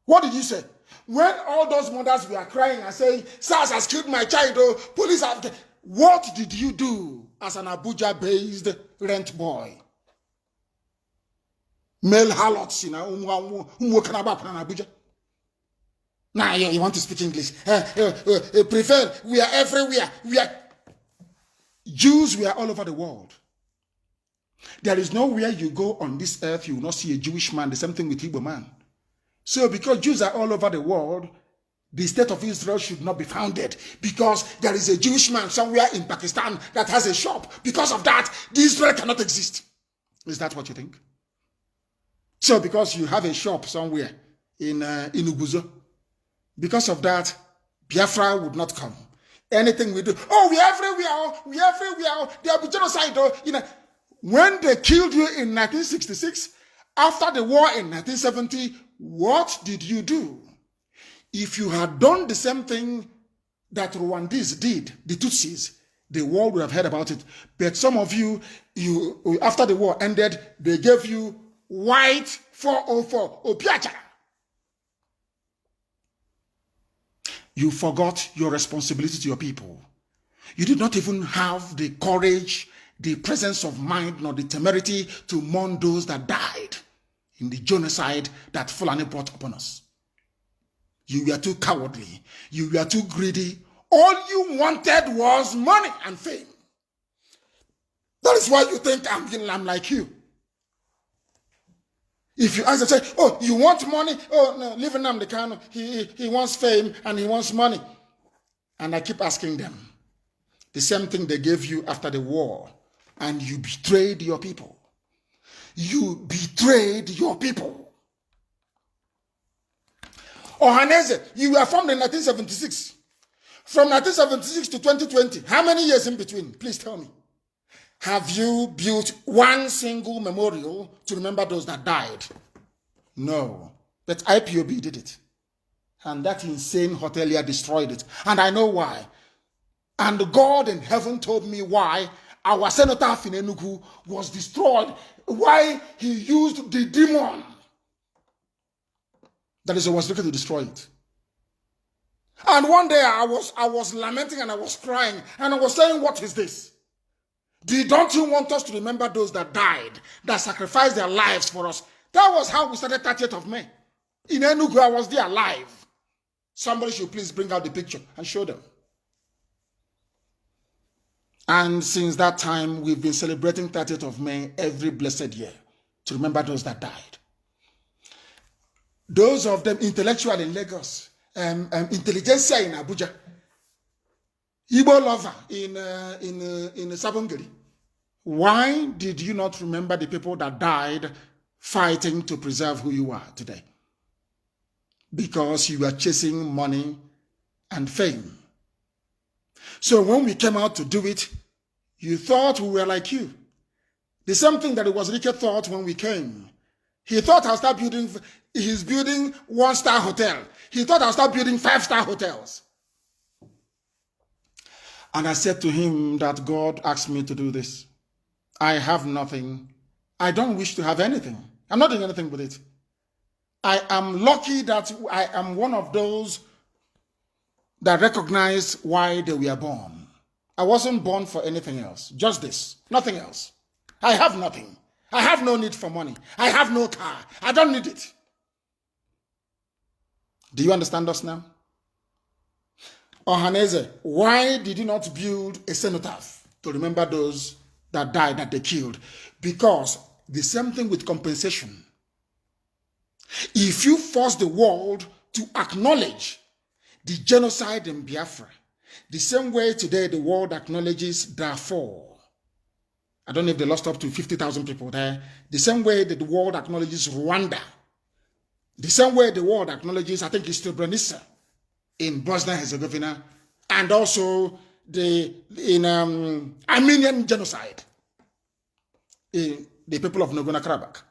What did you say? When all those mothers were crying and saying, SARS has killed my child, oh, police have... What did you do as an Abuja-based rent boy? Male harlots in Abuja. Now you want to speak English. Prefer, we are everywhere. Jews, we are all over the world. There is nowhere you go on this earth, you will not see a Jewish man, the same thing with Igbo man. So because Jews are all over the world, the state of Israel should not be founded because there is a Jewish man somewhere in Pakistan that has a shop. Because of that, the Israel cannot exist. Is that what you think? So because you have a shop somewhere in Uguzo, because of that, Biafra would not come. Anything we do, we are everywhere, there will be genocide. When they killed you in 1966, after the war in 1970, what did you do? If you had done the same thing that Rwandese did, the Tutsis, the world would have heard about it. But some of you, after the war ended, they gave you white 404, Opiacha. You forgot your responsibility to your people. You did not even have the courage, the presence of mind, nor the temerity to mourn those that died in the genocide that Fulani brought upon us. You were too cowardly. You were too greedy. All you wanted was money and fame. That is why you think I'm like you. If you ask them, say, you want money? Oh, no, leave Nnamdi Kanu. He wants fame and he wants money. And I keep asking them, the same thing they gave you after the war, and you betrayed your people. You betrayed your people. Ohaneze, you were formed in 1976. From 1976 to 2020, how many years in between? Please tell me. Have you built one single memorial to remember those that died? No. But IPOB did it. And that insane hotelier destroyed it. And I know why. And God in heaven told me why our senator Finenugu was destroyed. Why he used the demon. That is, he was looking to destroy it. And one day I was lamenting and I was crying. And I was saying, what is this? Don't you want us to remember those that died, that sacrificed their lives for us? That was how we started 30th of May. In Enugu, I was there live. Somebody should please bring out the picture and show them. And since that time, we've been celebrating 30th of May every blessed year to remember those that died. Those of them intellectual in Lagos, intelligentsia in Abuja, Igbo lover in Sabongeri. Why did you not remember the people that died fighting to preserve who you are today? Because you were chasing money and fame. So when we came out to do it, you thought we were like you. The same thing that it was Richard thought when we came. He thought I'll start building, he's building 1-star hotel. He thought I'll start building 5-star hotels. And I said to him that God asked me to do this. I have nothing. I don't wish to have anything. I'm not doing anything with it. I am lucky that I am one of those that recognize why they were born. I wasn't born for anything else. Just this. Nothing else. I have nothing. I have no need for money. I have no car. I don't need it. Do you understand us now? Ohaneze, why did you not build a cenotaph to remember those that died, that they killed? Because the same thing with compensation. If you force the world to acknowledge the genocide in Biafra, the same way today the world acknowledges Darfur. I don't know if they lost up to 50,000 people there. The same way that the world acknowledges Rwanda. The same way the world acknowledges, I think it's Srebrenica in Bosnia and Herzegovina, and also in Armenian genocide in the people of Nagorno-Karabakh.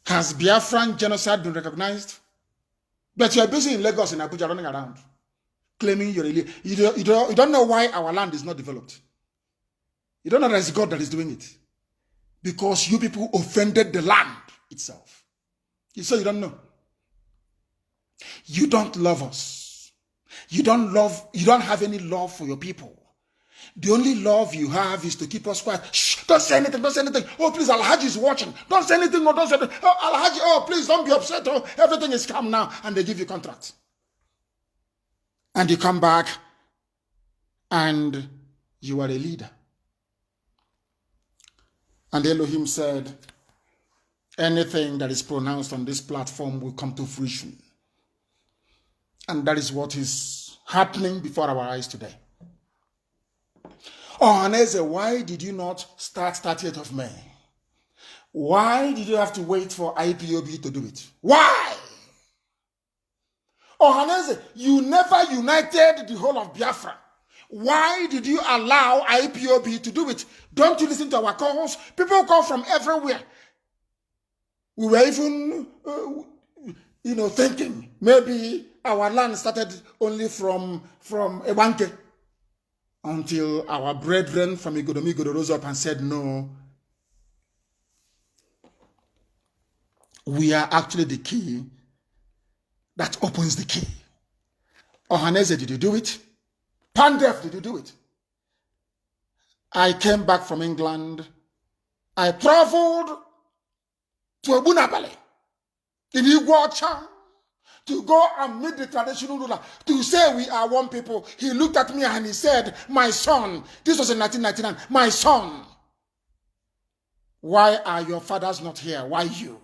Has Biafran genocide been recognized? But you are busy in Lagos and Abuja running around, claiming you're a leader. You don't know why our land is not developed. You don't know that it's God that is doing it. Because you people offended the land itself. So you don't know. You don't love us. You don't have any love for your people. The only love you have is to keep us quiet. Shh, don't say anything, don't say anything. Oh, please, Al-Haji is watching. Don't say anything, or don't say anything. Oh, Al-Haji, oh, please, don't be upset. Oh, everything is calm now. And they give you contract. And you come back and you are a leader. And Elohim said, anything that is pronounced on this platform will come to fruition. And that is what is happening before our eyes today. Oh, Haneze, why did you not start 30th of May? Why did you have to wait for IPOB to do it? Why? Oh, Haneze, you never united the whole of Biafra. Why did you allow IPOB to do it? Don't you listen to our calls? People call from everywhere. We were even, thinking maybe our land started only from Ewanke, until our brethren from Igodomigodo rose up and said, no, we are actually the key that opens the key. Ohaneze, did you do it? Pandef, did you do it? I came back from England. I traveled to Ebunabale in Iguacha to go and meet the traditional ruler, to say we are one people. He looked at me and he said, my son, this was in 1999, my son, why are your fathers not here? Why you?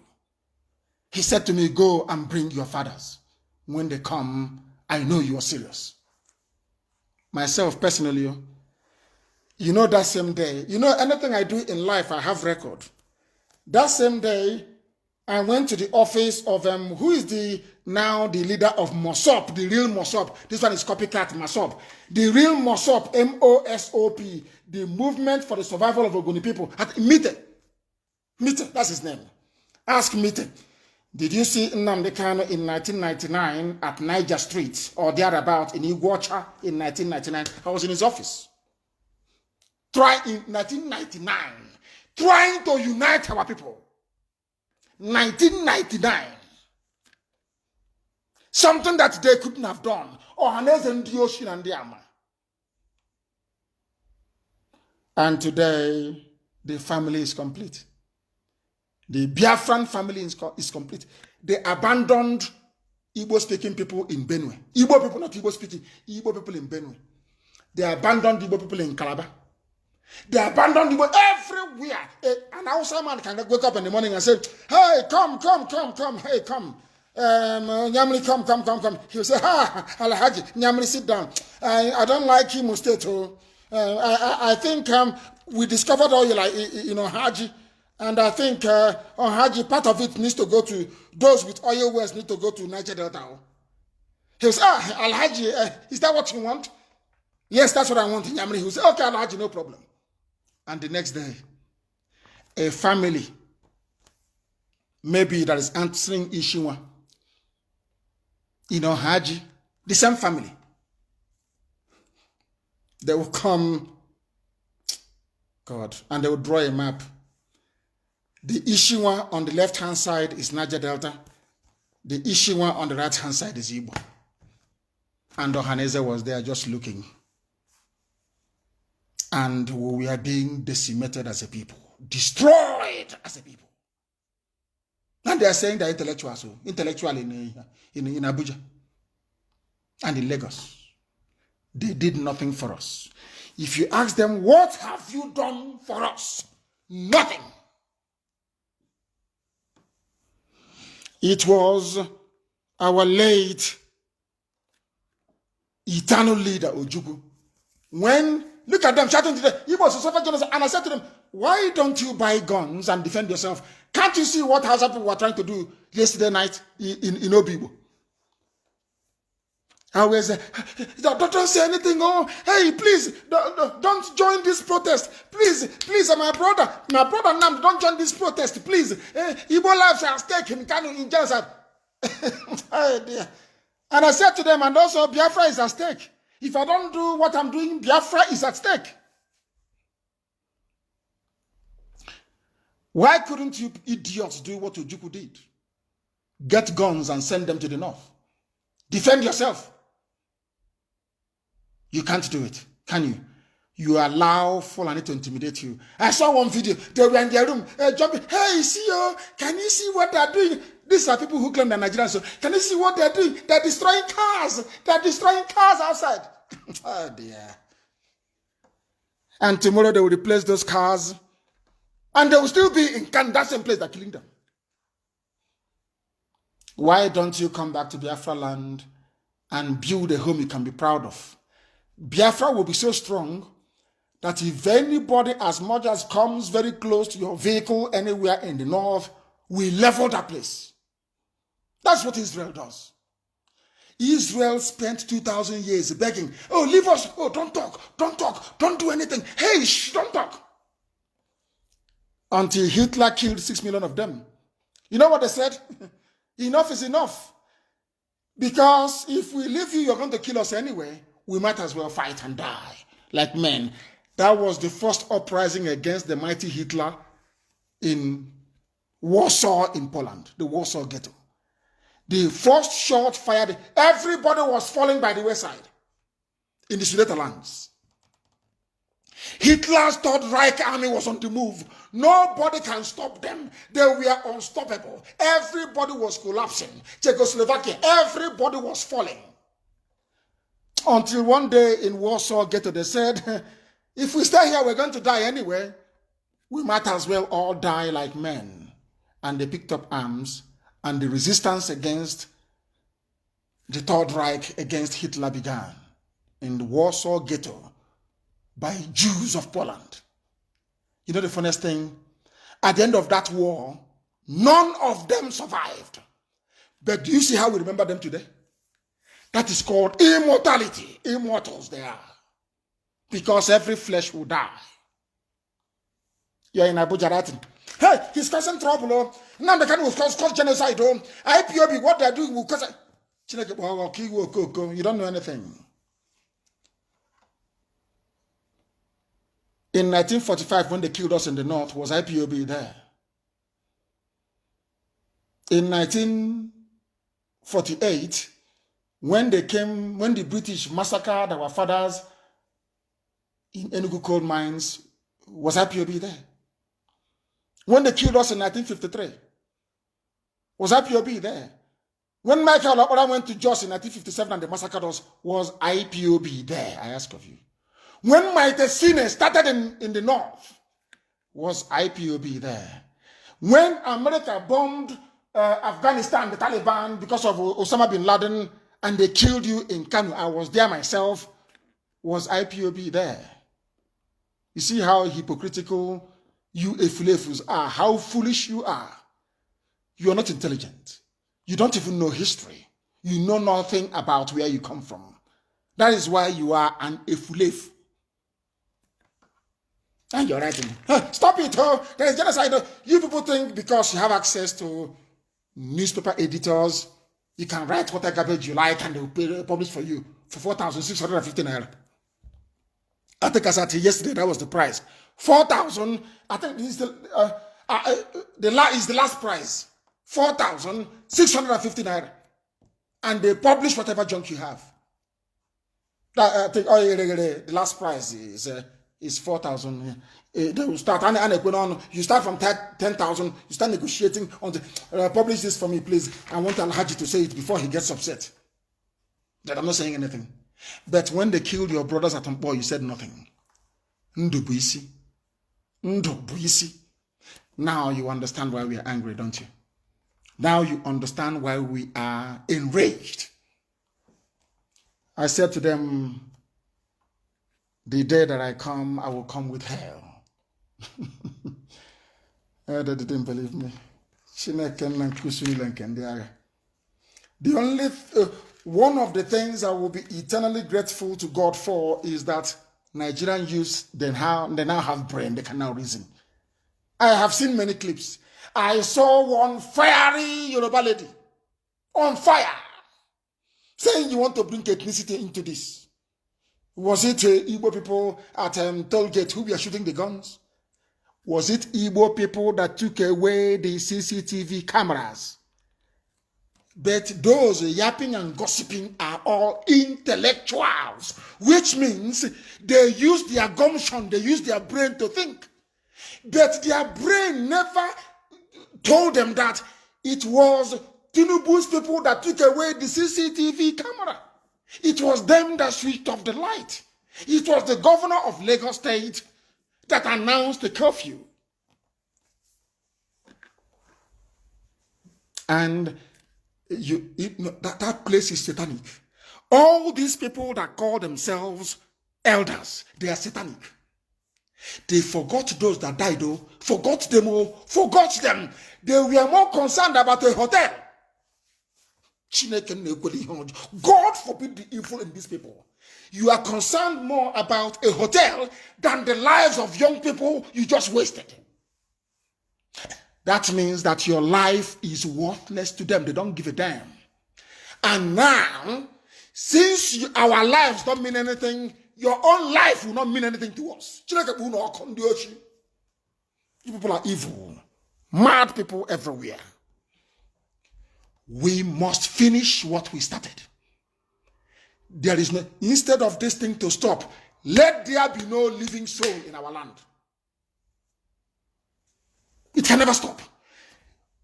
He said to me, go and bring your fathers. When they come, I know you are serious. Myself, personally, that same day, anything I do in life, I have record. That same day, I went to the office of, who is now the leader of Mosop, the real Mosop. This one is copycat Mosop. The real Mosop, M-O-S-O-P, the Movement for the Survival of Ogoni People, at Mite. Mite, that's his name. Ask Mite. Did you see Nnamdi Kanu in 1999 at Niger Street or thereabout in Iguacha in 1999? I was in his office. In 1999, trying to unite our people. 1999. Something that they couldn't have done. And today, the family is complete. The Biafran family is complete. They abandoned Igbo-speaking people in Benue. Igbo people, not Igbo-speaking. Igbo people in Benue. They abandoned Igbo people in Calabar. They abandoned Igbo everywhere. An Hausa man can wake up in the morning and say, hey, come, hey, come. Nyamri, come. He will say, Al-Haji, Nyamri, sit down. I don't like him, state. I think we discovered oil, Haji. And I think Haji, part of it needs to go to those with oil wells, need to go to Niger Delta. He will say, Al-Haji, is that what you want? Yes, that's what I want in Nyamri. He will say, okay, Al-Haji, no problem. And the next day, a family, maybe that is answering Ishiwa, Haji, the same family, they will come, God, and they will draw a map. The Ishiwa on the left-hand side is Niger Delta. The Ishiwa on the right-hand side is Igbo. And Ohaneze was there just looking. And we are being decimated as a people. Destroyed as a people. And they are saying they're intellectuals. Intellectual in Abuja. And in Lagos. They did nothing for us. If you ask them, what have you done for us? Nothing. It was our late eternal leader, Ojukwu. When, look at them shouting to the Igbo, and I said to them, why don't you buy guns and defend yourself? Can't you see what Hausa people were trying to do yesterday night in Obibo? I was, don't say anything. Oh, hey, please, don't join this protest. Please, my brother Nam, don't join this protest, please. Igbo lives are at stake in Kanu in genocide. Oh, dear. And I said to them, and also Biafra is at stake. If I don't do what I'm doing, Biafra is at stake. Why couldn't you idiots do what Ojukwu did? Get guns and send them to the north. Defend yourself. You can't do it, can you? You allow Fulani to intimidate you. I saw one video. They were in their room jumping. Hey, see you? Can you see what they're doing? These are people who claim they're Nigerians. So can you see what they're doing? They're destroying cars. They're destroying cars outside. Oh, dear. And tomorrow they will replace those cars. And they will still be in that same place they're killing them. Why don't you come back to Biafra land and build a home you can be proud of? Biafra will be so strong that if anybody as much as comes very close to your vehicle anywhere in the north, we level that place. That's what Israel does. Israel spent 2,000 years begging, oh, leave us, oh, don't talk, don't do anything. Hey, shh, don't talk. Until Hitler killed 6 million of them. You know what they said? Enough is enough. Because if we leave you, you're going to kill us anyway. We might as well fight and die like men. That was the first uprising against the mighty Hitler in Warsaw in Poland, the Warsaw Ghetto. The first shot fired, everybody was falling by the wayside in the Sudetenlands. Hitler's Third Reich army was on the move. Nobody can stop them. They were unstoppable. Everybody was collapsing. Czechoslovakia, everybody was falling. Until one day in Warsaw Ghetto, they said, if we stay here, we're going to die anyway. We might as well all die like men. And they picked up arms, and the resistance against the Third Reich against Hitler began in the Warsaw Ghetto by Jews of Poland. You know the funniest thing? At the end of that war, none of them survived. But do you see how we remember them today? That is called immortality. Immortals they are. Because every flesh will die. You're in Abuja writing, hey, he's causing trouble. Oh. Nnamdi Kanu will cause genocide. Oh. IPOB, what they're doing will cause... You don't know anything. In 1945, when they killed us in the north, was IPOB there? In 1948, when the British massacred our fathers in Enugu coal mines, was IPOB there? When they killed us in 1953, was IPOB there? When Michael Okpara went to Jos in 1957 and they massacred us, was IPOB there? I ask of you. When Maite Sine started in the north, was IPOB there? When America bombed Afghanistan, the Taliban, because of Osama bin Laden, and they killed you in Kanu, I was there myself, was IPOB there? You see how hypocritical you Efulefus are, how foolish you are. You are not intelligent. You don't even know history. You know nothing about where you come from. That is why you are an Efulef. And you're writing, stop it, there is genocide. You people think because you have access to newspaper editors, you can write whatever garbage you like and they will publish for you for 4,650 naira. I think I said yesterday that was the price. 4,000, I think this is the last price. 4,650 naira. And they publish whatever junk you have. I think the last price is 4,000. They will start, and you start from 10,000, you start negotiating on the, publish this for me, please. I want Al-Haji to say it before he gets upset. That I'm not saying anything. But when they killed your brothers at Mpo, you said nothing. Ndubuisi. Now you understand why we are angry, don't you? Now you understand why we are enraged. I said to them, the day that I come, I will come with hell. They didn't believe me. The only one of the things I will be eternally grateful to God for is that Nigerian youths, they now have brain, they can now reason. I have seen many clips. I saw one fiery Yoruba lady on fire, saying you want to bring ethnicity into this. Was it Igbo people at Tollgate who were shooting the guns? Was it Igbo people that took away the CCTV cameras? But those yapping and gossiping are all intellectuals, which means they use their gumption, they use their brain to think. But their brain never told them that it was Tinubu's people that took away the CCTV camera. It was them that switched off the light. It was the governor of Lagos State that announced the curfew. And that place is satanic. All these people that call themselves elders, they are satanic. They forgot those that died, though. Forgot them all. Forgot them. They were more concerned about a hotel. God forbid the evil in these people. You are concerned more about a hotel than the lives of young people you just wasted. That means that your life is worthless to them. They don't give a damn. And now, since our lives don't mean anything, your own life will not mean anything to us. You people are evil. Mad people everywhere. We must finish what we started. There is no, instead of this thing to stop, let there be no living soul in our land. It can never stop.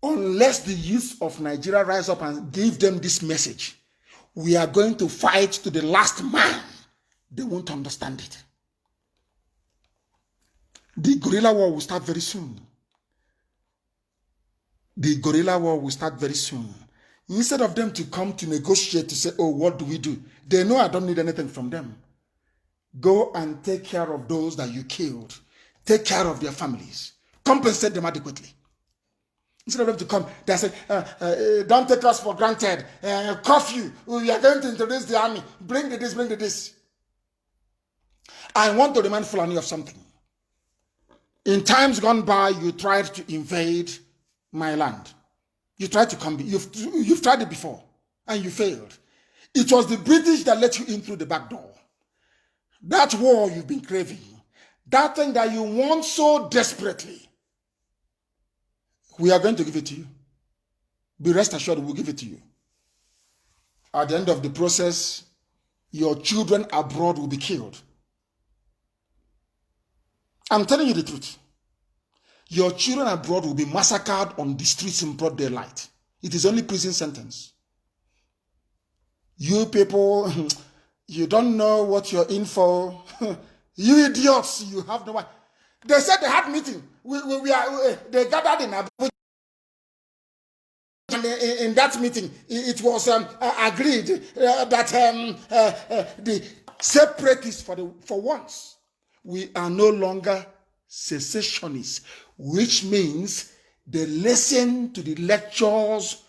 Unless the youth of Nigeria rise up and give them this message, we are going to fight to the last man. They won't understand it. The guerrilla war will start very soon. The guerrilla war will start very soon. Instead of them to come to negotiate to say, oh, what do we do? They know I don't need anything from them. Go and take care of those that you killed. Take care of their families. Compensate them adequately. Instead of them to come, they say, don't take us for granted. Curfew. We are going to introduce the army. Bring the this, bring the this. I want to remind Fulani of something. In times gone by, you tried to invade my land. You tried to come. You've tried it before, and you failed. It was the British that let you in through the back door. That war you've been craving, that thing that you want so desperately, we are going to give it to you. Be rest assured, we'll give it to you. At the end of the process, your children abroad will be killed. I'm telling you the truth. Your children abroad will be massacred on the streets in broad daylight. It is only prison sentence. You people, you don't know what you're in for. You idiots, you have no idea. They said they had meeting. They gathered in Abuja. And in that meeting, it was agreed that the separatists, for once, we are no longer secessionists, which means they listen to the lectures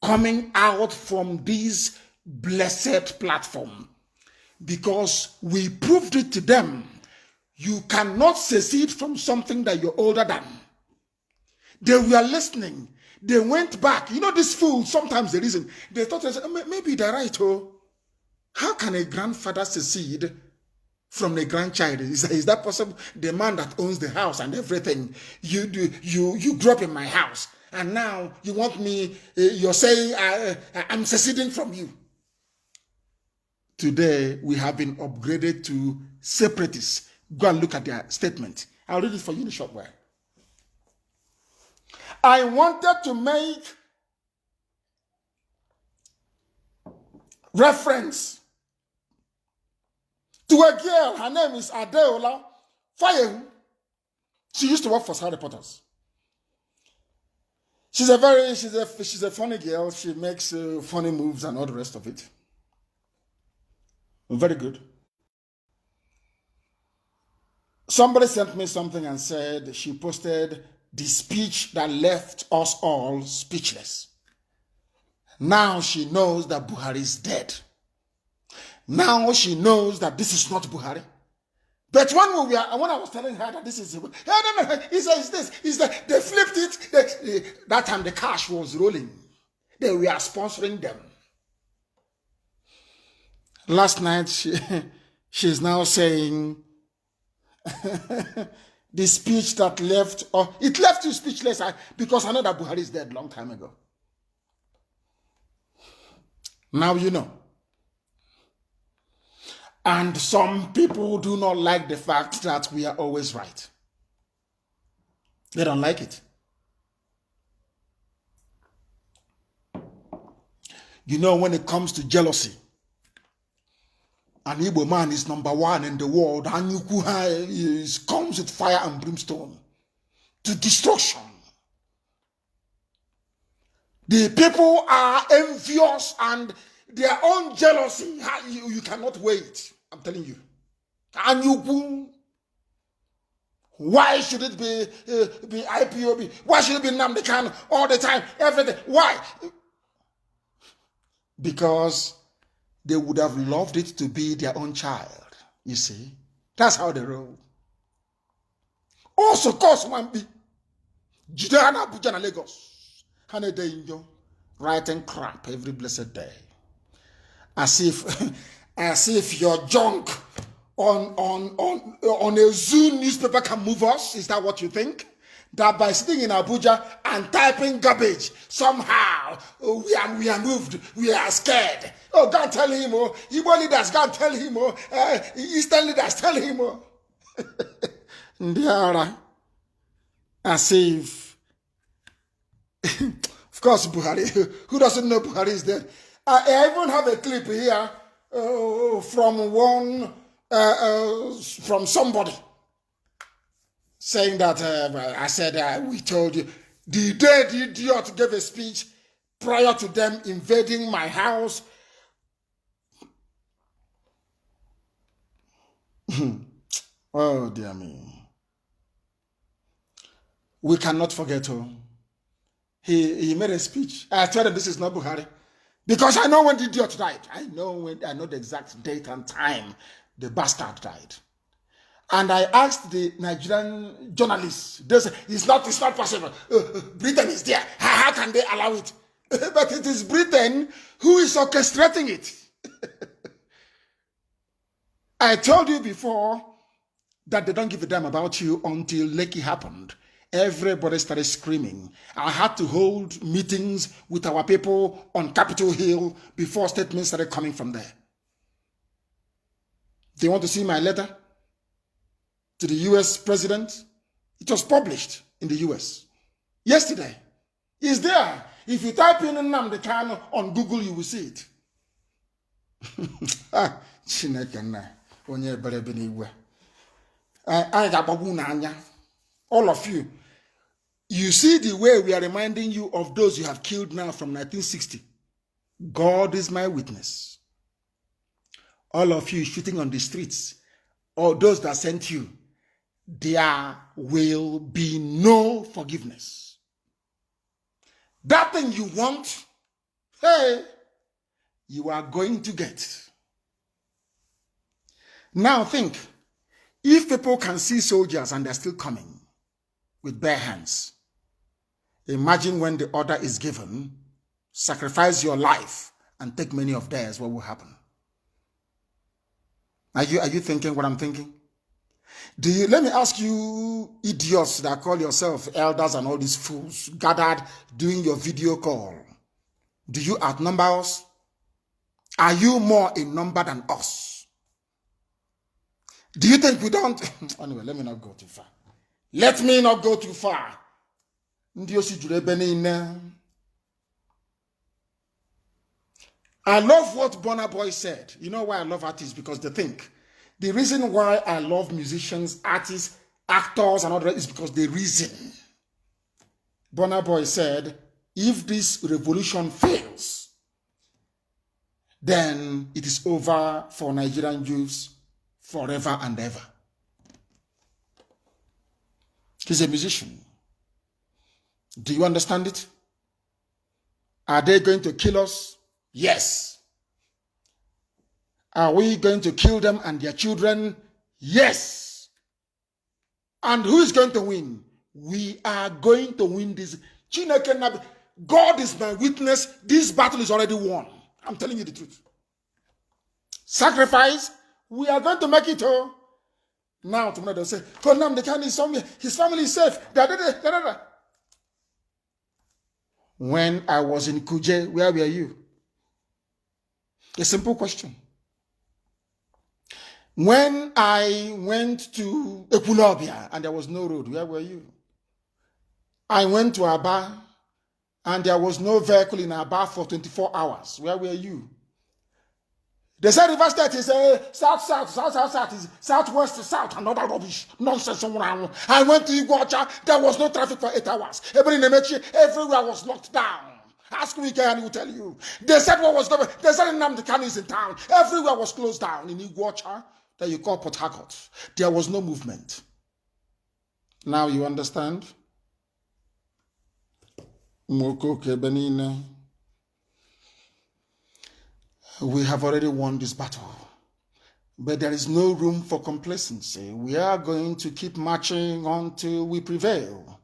coming out from this blessed platform, because we proved it to them. You cannot secede from something that you're older than. They were listening. They went back. You know, these fools, sometimes the reason, they thought, maybe they're right. Oh, how can a grandfather secede from a grandchild? Is that possible? The man that owns the house and everything, you grew up in my house, and now you want me, you're saying I'm seceding from you. Today, we have been upgraded to separatists. Go and look at their statement. I'll read it for you in a short while. I wanted to make reference to a girl. Her name is Adeola Fayehu. She used to work for Star Reporters. She's a funny girl. She makes funny moves and all the rest of it. Very good. Somebody sent me something and said she posted the speech that left us all speechless. Now she knows that Buhari is dead. Now she knows that this is not Buhari. But when I was telling her that this is, no, he says this, they flipped it. That time the cash was rolling. They were sponsoring them. Last night, she's now saying the speech that left, or it left you speechless because I know that Buhari is dead long time ago. Now you know. And some people do not like the fact that we are always right. They don't like it. You know, when it comes to jealousy, an Igbo man is number one in the world, and comes with fire and brimstone to destruction. The people are envious and their own jealousy. You cannot wait. I'm telling you. And why should it be IPOB? Why should it be Nnamdi Kanu all the time, everything? Why? Because they would have loved it to be their own child. You see? That's how they roll. Also, cause one be Jidana Bujana Lagos. Writing crap every blessed day. As if your junk on a Zoo newspaper can move us. Is that what you think? That by sitting in Abuja and typing garbage, somehow we are moved, we are scared. Oh, go and tell him, oh, Igbo leaders, go and tell him, oh, Eastern leaders, tell him, oh. Ndiara, as if, of course, Buhari, who doesn't know Buhari is dead? I even have a clip here from somebody saying that I said, we told you, the day the idiot gave a speech prior to them invading my house. Oh, dear me. We cannot forget him. He made a speech. I told him this is not Buhari. Because I know when the idiot died. I know the exact date and time the bastard died. And I asked the Nigerian journalists, they said, it's not possible. Britain is there. How can they allow it? But it is Britain who is orchestrating it. I told you before that they don't give a damn about you until Lekki happened. Everybody started screaming. I had to hold meetings with our people on Capitol Hill before statements started coming from there. Do you want to see my letter to the US president? It was published in the US yesterday. It's there. If you type in Nnamdi Kanu on Google, you will see it. All of you, you see the way we are reminding you of those you have killed now from 1960. God is my witness. All of you shooting on the streets, or those that sent you, there will be no forgiveness. That thing you want, hey, you are going to get. Now think, if people can see soldiers and they're still coming with bare hands, imagine when the order is given, sacrifice your life and take many of theirs, what will happen? Are you thinking what I'm thinking? Let me ask you, idiots that call yourself elders and all these fools gathered doing your video call. Do you outnumber us? Are you more in number than us? Do you think we don't? Anyway, let me not go too far. Let me not go too far. I love what Burna Boy said. You know why I love artists? Because they think. The reason why I love musicians, artists, actors, and all that is because they reason. Burna Boy said, if this revolution fails, then it is over for Nigerian Jews forever and ever. He's a musician. Do you understand it? Are they going to kill us? Yes. Are we going to kill them and their children? Yes. And who is going to win? We are going to win this. God is my witness, this battle is already won. I'm telling you the truth. Sacrifice, we are going to make it. Oh. Now tomorrow they'll say, Nnamdi Kanu is somewhere, his family is safe. When I was in Kuje, where were you? A simple question. When I went to Ekulobia and there was no road, where were you? I went to Aba and there was no vehicle in Aba for 24 hours. Where were you? They said River State is south, is southwest, south, another rubbish, nonsense. I went to Iguacha, there was no traffic for 8 hours. Everywhere was locked down. Ask me again, he will tell you. They said what was going on. They said Nnamdi Kanu is in town. Everywhere was closed down in Iguacha, that you call Port Harcourt. There was no movement. Now you understand? We have already won this battle. But there is no room for complacency. We are going to keep marching until we prevail.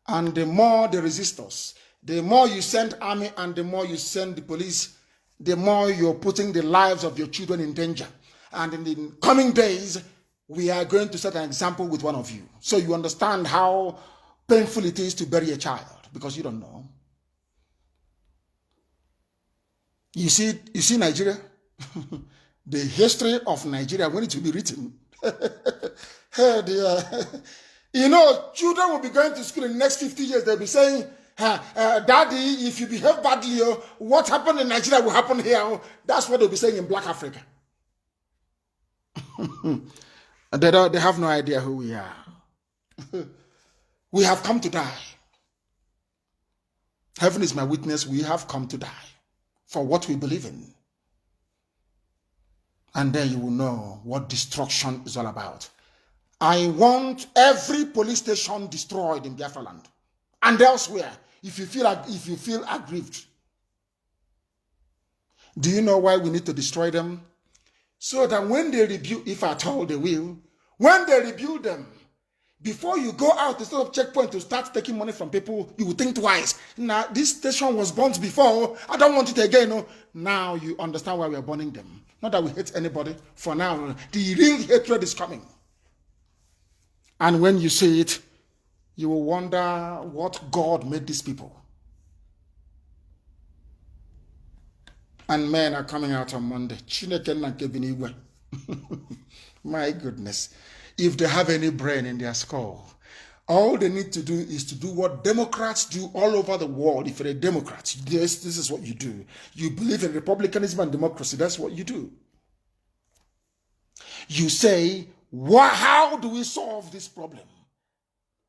And the more they resist us, the more you send army and the more you send the police, the more you're putting the lives of your children in danger. And in the coming days, we are going to set an example with one of you. So you understand how painful it is to bury a child, because you don't know. You see Nigeria? The history of Nigeria, when it will be written. Hey, dear. You know, children will be going to school in the next 50 years. They'll be saying, Daddy, if you behave badly, what happened in Nigeria will happen here. That's what they'll be saying in Black Africa. They have no idea who we are. We have come to die. Heaven is my witness. We have come to die for what we believe in. And then you will know what destruction is all about. I want every police station destroyed in Biafra land and elsewhere, if you feel aggrieved. Do you know why we need to destroy them? So that when they rebuild, if at all they will, when they rebuild them, before you go out instead of checkpoint to start taking money from people, you will think twice. Now, this station was burnt before. I don't want it again. No. Now you understand why we are burning them. Not that we hate anybody. For now, the real hatred is coming. And when you see it, you will wonder what God made these people. And men are coming out on Monday. My goodness. If they have any brain in their skull, all they need to do is to do what Democrats do all over the world. If you're a Democrat, this is what you do. You believe in republicanism and democracy. That's what you do. You say, how do we solve this problem?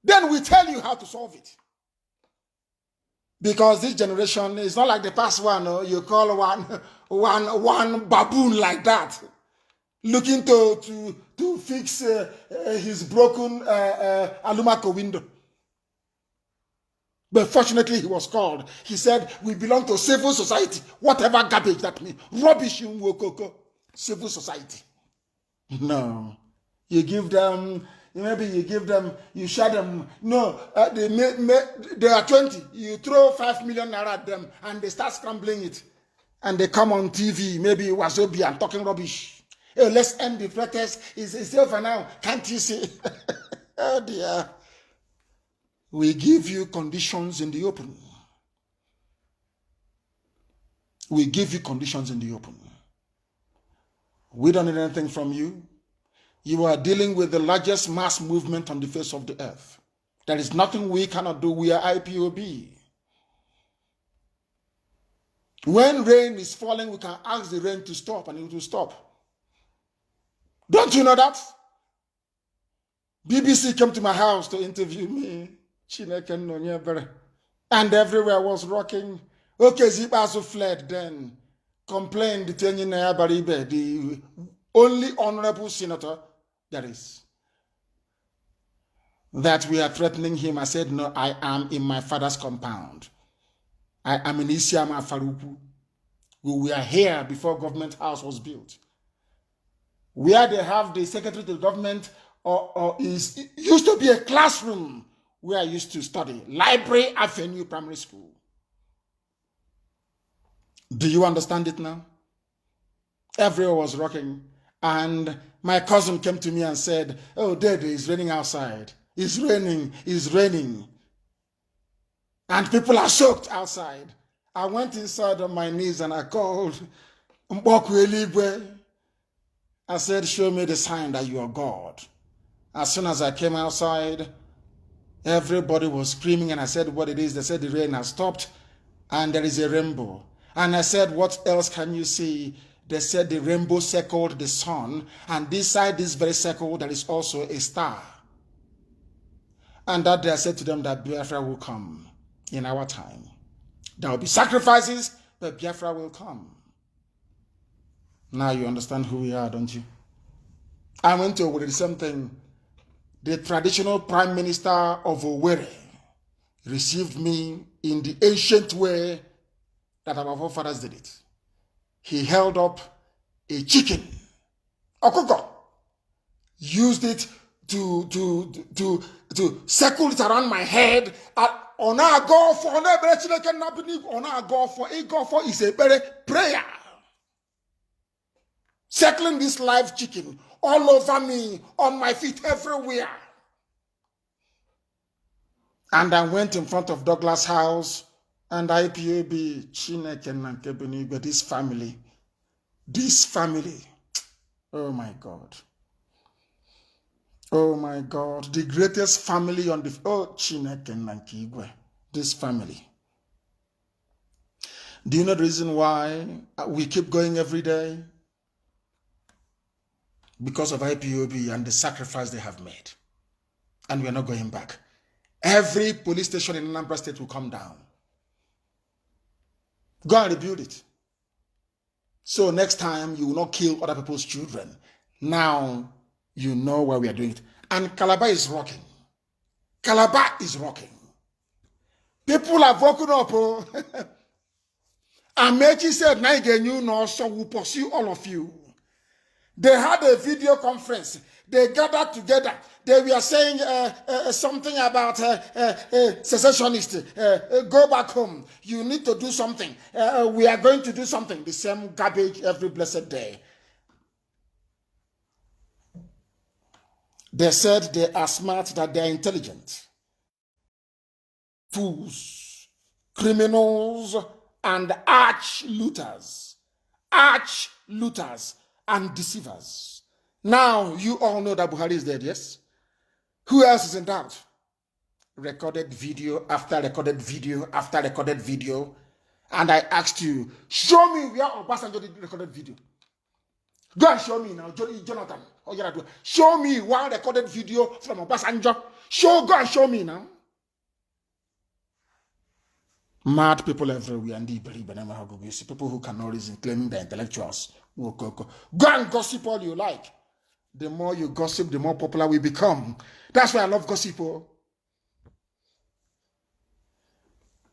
Then we tell you how to solve it. Because this generation is not like the past one. You call one baboon like that, looking to fix his broken Alumako window. But fortunately, he was called. He said, we belong to civil society. Whatever garbage that means. Rubbish in Wokoko. Civil society. No. You give them, maybe you give them, you share them. No, they are 20. You throw 5 million naira at them and they start scrambling it. And they come on TV, maybe Wazobia, and talking rubbish. Hey, let's end the protest. It's over now. Can't you see? Oh dear. We give you conditions in the open. We give you conditions in the open. We don't need anything from you. You are dealing with the largest mass movement on the face of the earth. There is nothing we cannot do. We are IPOB. When rain is falling, we can ask the rain to stop and it will stop. Don't you know that? BBC came to my house to interview me. And everywhere was rocking. Okay, Zibasu fled then. Complained to Baribe, the only honorable senator there is. That we are threatening him. I said, no, I am in my father's compound. I am in Isiama Farupu. We were here before government house was built. Where they have the secretary to the government it used to be a classroom where I used to study. Library Avenue Primary School. Do you understand it now? Everyone was rocking. And my cousin came to me and said, oh, Dad, it's raining outside. It's raining. It's raining. And people are soaked outside. I went inside on my knees and I called Mbokwe Eligwe. I said, show me the sign that you are God. As soon as I came outside, everybody was screaming and I said what it is. They said the rain has stopped and there is a rainbow. And I said, what else can you see? They said the rainbow circled the sun, and this side, this very circle, there is also a star. And that day I said to them that Biafra will come in our time. There will be sacrifices, but Biafra will come. Now you understand who we are, don't you? I went to Owerri, the same thing. The traditional prime minister of Owerri received me in the ancient way that our forefathers did it. He held up a chicken, okoko, used it to circle it around my head. On our go for is a prayer. Circling this live chicken all over me, on my feet, everywhere. And I went in front of Douglas House. And IPOB, Chineke and Kebenigwe, this family, oh my God. Oh my God, the greatest family on the, Chineke and Kigwe, this family. Do you know the reason why we keep going every day? Because of IPOB and the sacrifice they have made. And we are not going back. Every police station in Anambra State will come down. Go and rebuild it. So next time you will not kill other people's children. Now you know why we are doing it. And Calabar is rocking. Calabar is rocking. People have woken up. Oh. Amechi said, Naigenu no so will pursue all of you. They had a video conference. They gathered together. They were saying something about secessionists. Go back home. You need to do something. We are going to do something. The same garbage every blessed day. They said they are smart, that they are intelligent. Fools, criminals, and arch-looters. Arch-looters and deceivers. Now, you all know that Buhari is dead, yes? Who else is in doubt? Recorded video after recorded video after recorded video. And I asked you, show me where Obasanjo did recorded video. Go and show me now, Jonathan. Show me one recorded video from Obasanjo. Go and show me now. Mad people everywhere, and people who cannot reason, claiming they're intellectuals. Go and gossip all you like. The more you gossip, the more popular we become. That's why I love gossip.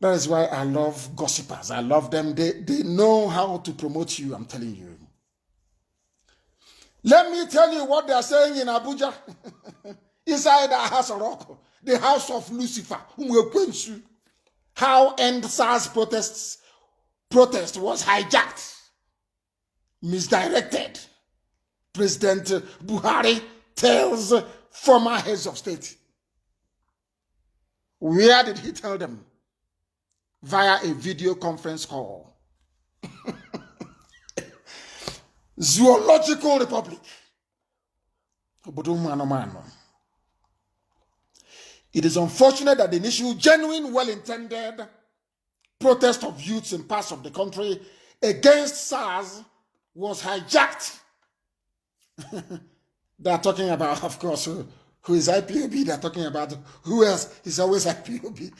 That is why I love gossipers. I love them. They know how to promote you, I'm telling you. Let me tell you what they are saying in Abuja. Inside our house of rock, the house of Lucifer, how End SARS protest was hijacked, misdirected. President Buhari tells former heads of state. Where did he tell them? Via a video conference call. Zoological Republic. It is unfortunate that the initial genuine, well-intended protest of youths in parts of the country against SARS was hijacked. They are talking about, of course, who is IPOB. They are talking about who else is always IPOB.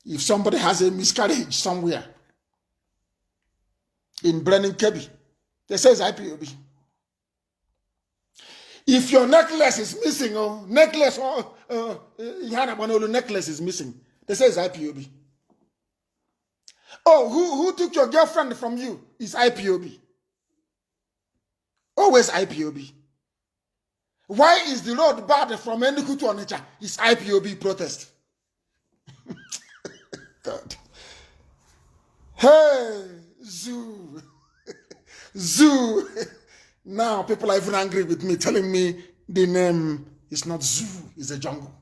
If somebody has a miscarriage somewhere in Brennan Kebi, they say it's IPOB. If your necklace is missing, necklace is missing, they say it's IPOB. Oh, who took your girlfriend from you? It's IPOB. Always IPOB. Why is the road bad from Enugu to Onitsha? It's IPOB protest. God. Hey, zoo. Zoo. Now people are even angry with me, telling me the name is not zoo, it's a jungle.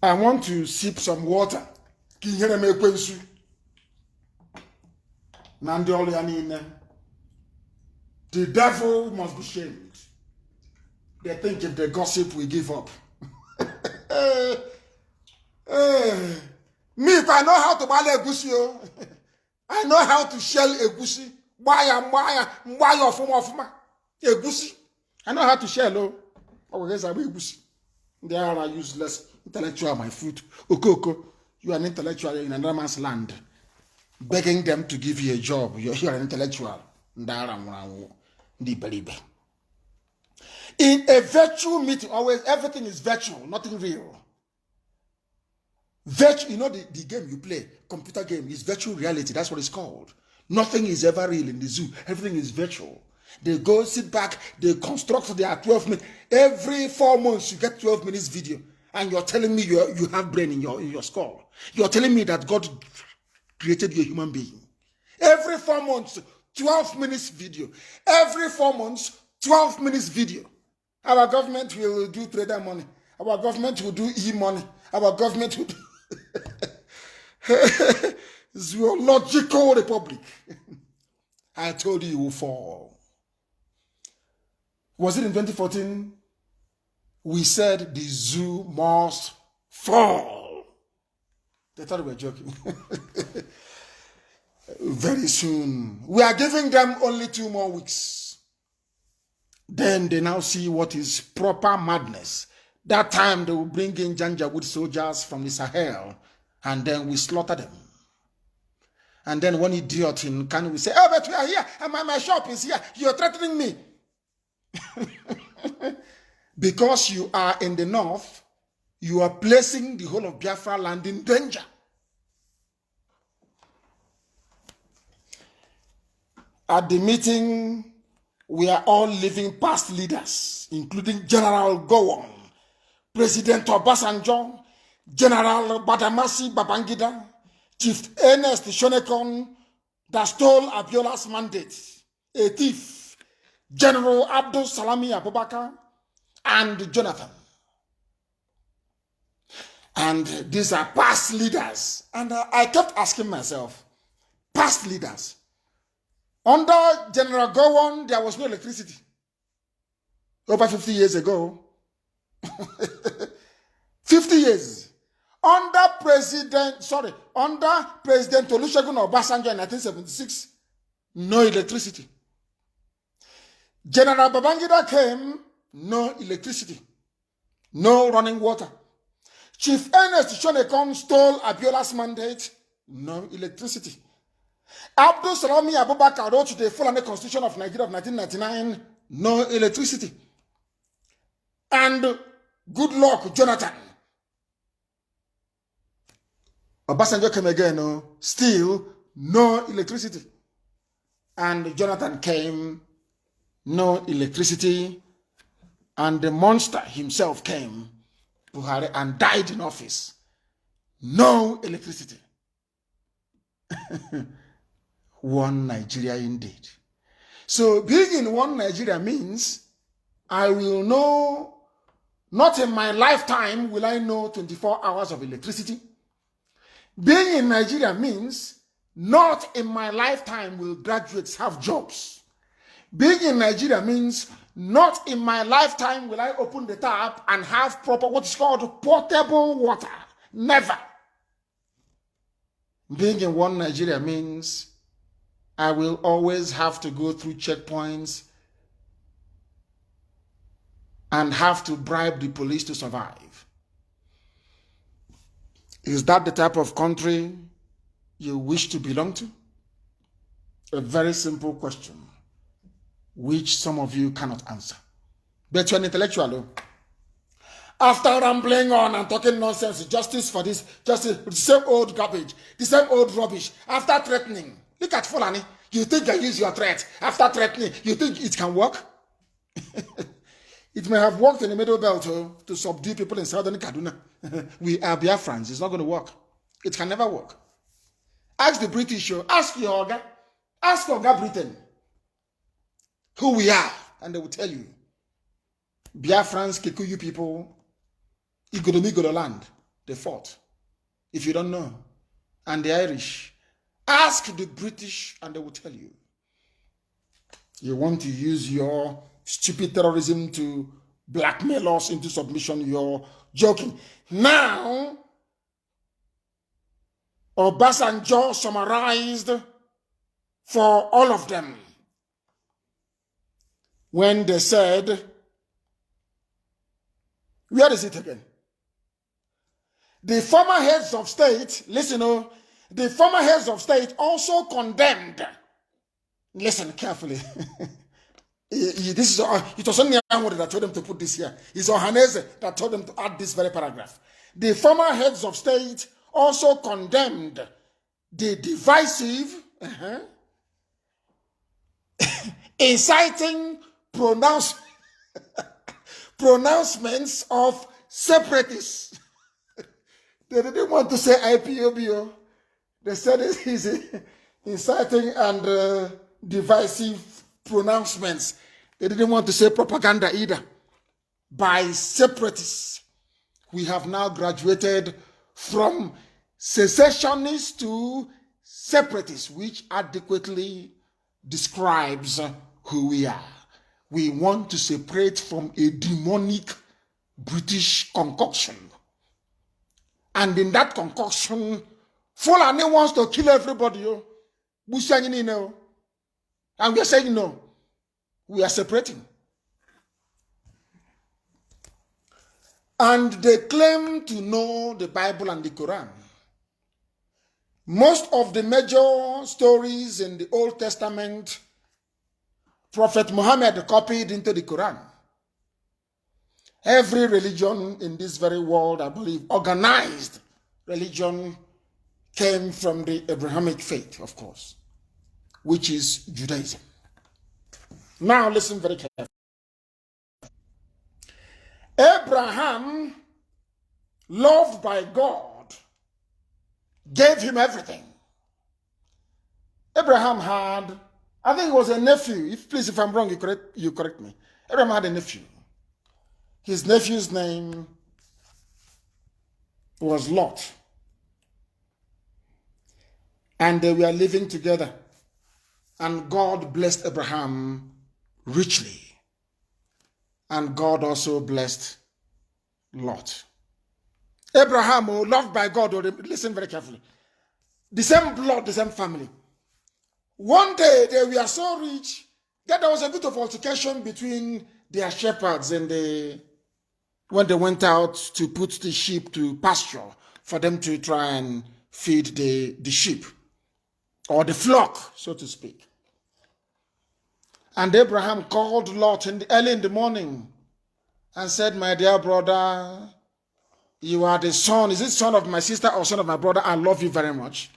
I want to sip some water. The devil must be shamed. They think if they gossip, we give up. Me, if I know how to buy egusi, I know how to shell egusi. Buy form of egusi. I know how to shell. Oh, yes, I egusi. They are useless intellectual, my fruit. Okoko, you are an intellectual in another man's land, begging them to give you a job. You're an intellectual. In a virtual meeting, always everything is virtual, nothing real. Virtual, you know the game you play, computer game, is virtual reality. That's what it's called. Nothing is ever real in the zoo. Everything is virtual. They go sit back, they construct their 12 minutes. Every 4 months you get 12 minutes video, and you're telling me you have brain in your skull. You're telling me that God created you a human being. Every 4 months, 12 minutes video. Every 4 months, 12 minutes video. Our government will do trader money. Our government will do e-money. Our government will do zoological republic. I told you will fall. Was it in 2014? We said the zoo must fall. They thought we were joking. Very soon. We are giving them only 2 more weeks. Then they now see what is proper madness. That time they will bring in Janjaweed soldiers from the Sahel, and then we slaughter them. And then one idiot in Kanu will say, oh, but we are here, and my shop is here. You're threatening me. Because you are in the north, you are placing the whole of Biafra land in danger. At the meeting, we are all living past leaders, including General Gowon, President Obasanjo, General Badamasi Babangida, Chief Ernest Shonekon, that stole Abiola's mandate, a thief, General Abdul Salami Abubakar, and Jonathan. And these are past leaders. And I kept asking myself, past leaders. Under General Gowon, there was no electricity. Over 50 years ago. 50 years. Under President Olusegun Obasanjo in 1976, no electricity. General Babangida came, no electricity, no running water. Chief Ernest Shonekon stole Abiola's mandate, no electricity. Abdul Salami Abubakar wrote the Fulani Constitution of Nigeria of 1999, no electricity. And good luck, Jonathan. Obasanjo came again, no, still no electricity. And Jonathan came, no electricity. And the monster himself came, Buhari, and died in office. No electricity. One Nigeria indeed. So being in one Nigeria means I will know, not in my lifetime will I know 24 hours of electricity. Being in Nigeria means not in my lifetime will graduates have jobs. Being in Nigeria means not in my lifetime will I open the tap and have proper, what is called potable water. Never. Being in one Nigeria means I will always have to go through checkpoints and have to bribe the police to survive. Is that the type of country you wish to belong to? A very simple question, which some of you cannot answer. But you're an intellectual. After rambling on and talking nonsense, justice for this, justice, the same old garbage, the same old rubbish, after threatening. Look at Fulani. You think I use your threat. After threatening, you think it can work? It may have worked in the Middle Belt to subdue people in southern Kaduna. We are Biafrans. It's not going to work. It can never work. Ask the British, ask your Oga, ask Oga Britain who we are, and they will tell you. Biafrans, Kikuyu people, Igolomigola land, they fought. If you don't know. And the Irish. Ask the British and they will tell you. You want to use your stupid terrorism to blackmail us into submission, you're joking. Now, Obasanjo summarized for all of them when they said, where is it again? The former heads of state, listen, the former heads of state also condemned. Listen carefully. This is it was only Anwar that told them to put this here. It's Ohaneze that told them to add this very paragraph. The former heads of state also condemned the divisive, inciting pronouncements of separatists. They didn't want to say IPOBO. They said it is inciting and divisive pronouncements. They didn't want to say propaganda either. By separatists. We have now graduated from secessionists to separatists, which adequately describes who we are. We want to separate from a demonic British concoction. And in that concoction, Fulani wants to kill everybody. And we are saying no. We are separating. And they claim to know the Bible and the Quran. Most of the major stories in the Old Testament, Prophet Muhammad copied into the Quran. Every religion in this very world, I believe, organized religion came from the Abrahamic faith, of course, which is Judaism. Now listen very carefully. Abraham, loved by God, gave him everything. Abraham had, I think it was a nephew. Please, if I'm wrong, you correct me. Abraham had a nephew. His nephew's name was Lot. And they were living together. And God blessed Abraham richly. And God also blessed Lot. Abraham, loved by God, listen very carefully. The same blood, the same family. One day they were so rich that there was a bit of altercation between their shepherds and when they went out to put the sheep to pasture for them to try and feed the sheep or the flock, so to speak. And Abraham called Lot early in the morning and said, my dear brother, you are the son. Is it son of my sister or son of my brother? I love you very much.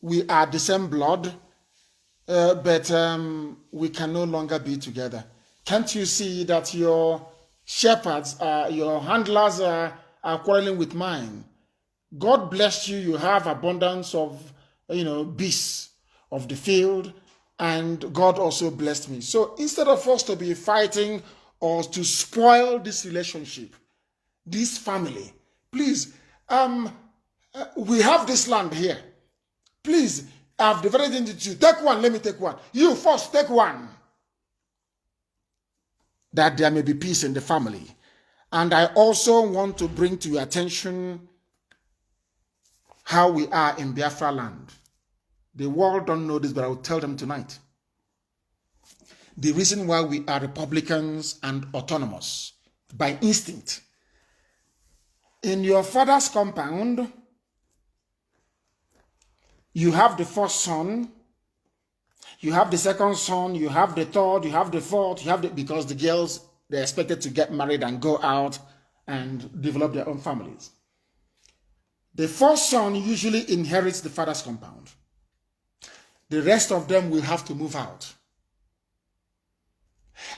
We are the same blood, but we can no longer be together. Can't you see that your shepherds, your handlers are quarreling with mine? God bless you. You have abundance of, beasts of the field, and God also blessed me. So instead of us to be fighting or to spoil this relationship, this family, please, we have this land here. Please, I've divided into two. Take one, let me take one. You first, take one. That there may be peace in the family. And I also want to bring to your attention how we are in Biafra land. The world don't know this, but I will tell them tonight. The reason why we are Republicans and autonomous, by instinct. In your father's compound, you have the first son, you have the second son, you have the third, you have the fourth, because the girls, they're expected to get married and go out and develop their own families. The first son usually inherits the father's compound. The rest of them will have to move out.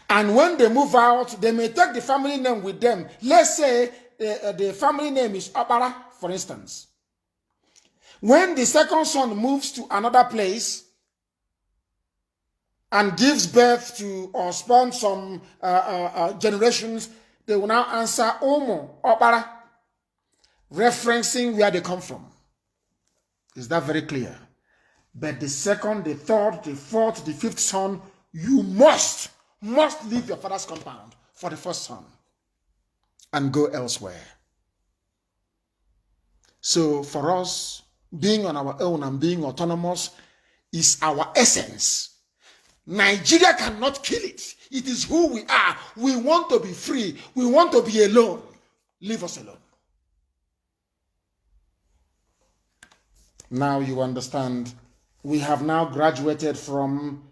And when they move out, they may take the family name with them. Let's say the family name is Opara, for instance. When the second son moves to another place and gives birth to or spawns some generations, they will now answer Omo, Opara, referencing where they come from. Is that very clear? But the second, the third, the fourth, the fifth son, you must leave your father's compound for the first son and go elsewhere. So for us, being on our own and being autonomous is our essence. Nigeria cannot kill it. It is who we are. We want to be free. We want to be alone. Leave us alone. Now you understand. We have now graduated from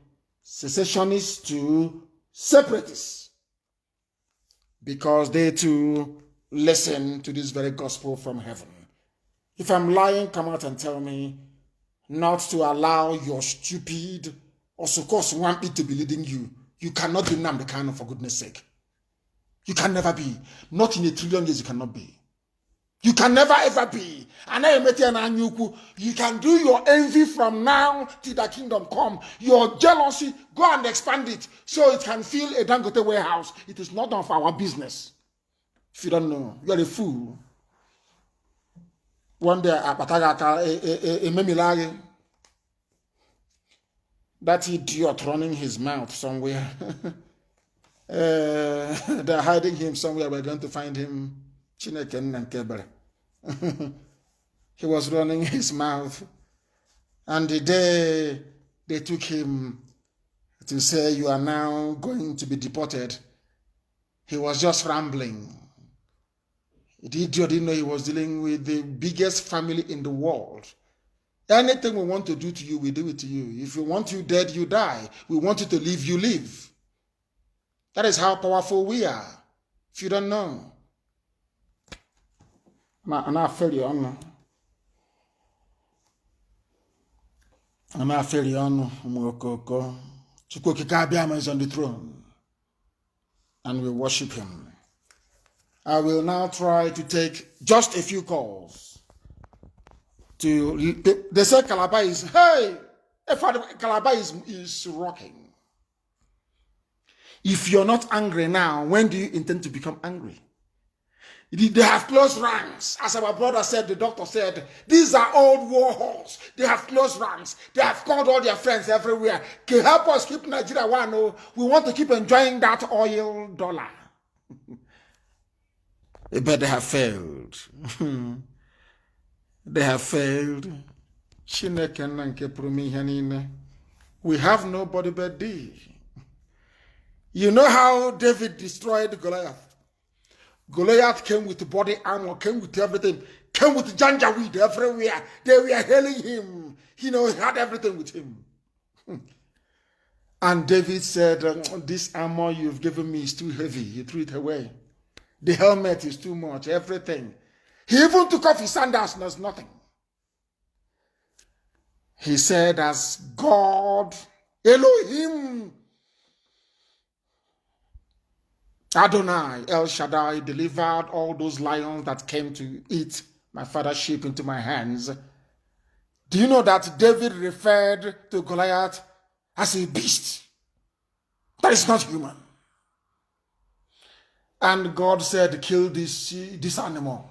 secessionists to separatists because they too listen to this very gospel from heaven. If I'm lying, come out and tell me not to allow your stupid or so-called wampy to be leading you. You cannot be Nnamdi Kanu, for goodness sake. You can never be. Not in a trillion years you cannot be. You can never ever be. You can do your envy from now till the kingdom come. Your jealousy, go and expand it so it can fill a Dangote warehouse. It is not of our business. If you don't know, you are a fool. One day, that idiot running his mouth somewhere. They're hiding him somewhere. We're going to find him. Chineken and Kebere. He was running his mouth. And the day they took him to say, you are now going to be deported, he was just rambling. The idiot didn't know he was dealing with the biggest family in the world. Anything we want to do to you, we do it to you. If we want you dead, you die. We want you to live, you live. That is how powerful we are. If you don't know. I'm not fairly on. I'm not fairly on. Chukwokikabiama is on the throne. And we worship him. I will now try to take just a few calls. They say Calabar is, hey, Calabar is rocking. If you're not angry now, when do you intend to become angry? They have closed ranks. As our brother said, the doctor said, these are old war horses. They have closed ranks. They have called all their friends everywhere. Can help us keep Nigeria one. We want to keep enjoying that oil dollar. But they have failed. They have failed. We have nobody but thee. You know how David destroyed Goliath? Goliath came with body armor, came with everything, came with janjaweed everywhere. They were hailing him. He had everything with him. And David said, this armor you've given me is too heavy. He threw it away. The helmet is too much, everything. He even took off his sandals, there's nothing. He said, as God, Elohim, Adonai, El Shaddai, delivered all those lions that came to eat my father's sheep into my hands. Do you know that David referred to Goliath as a beast? That is not human. And God said, kill this animal.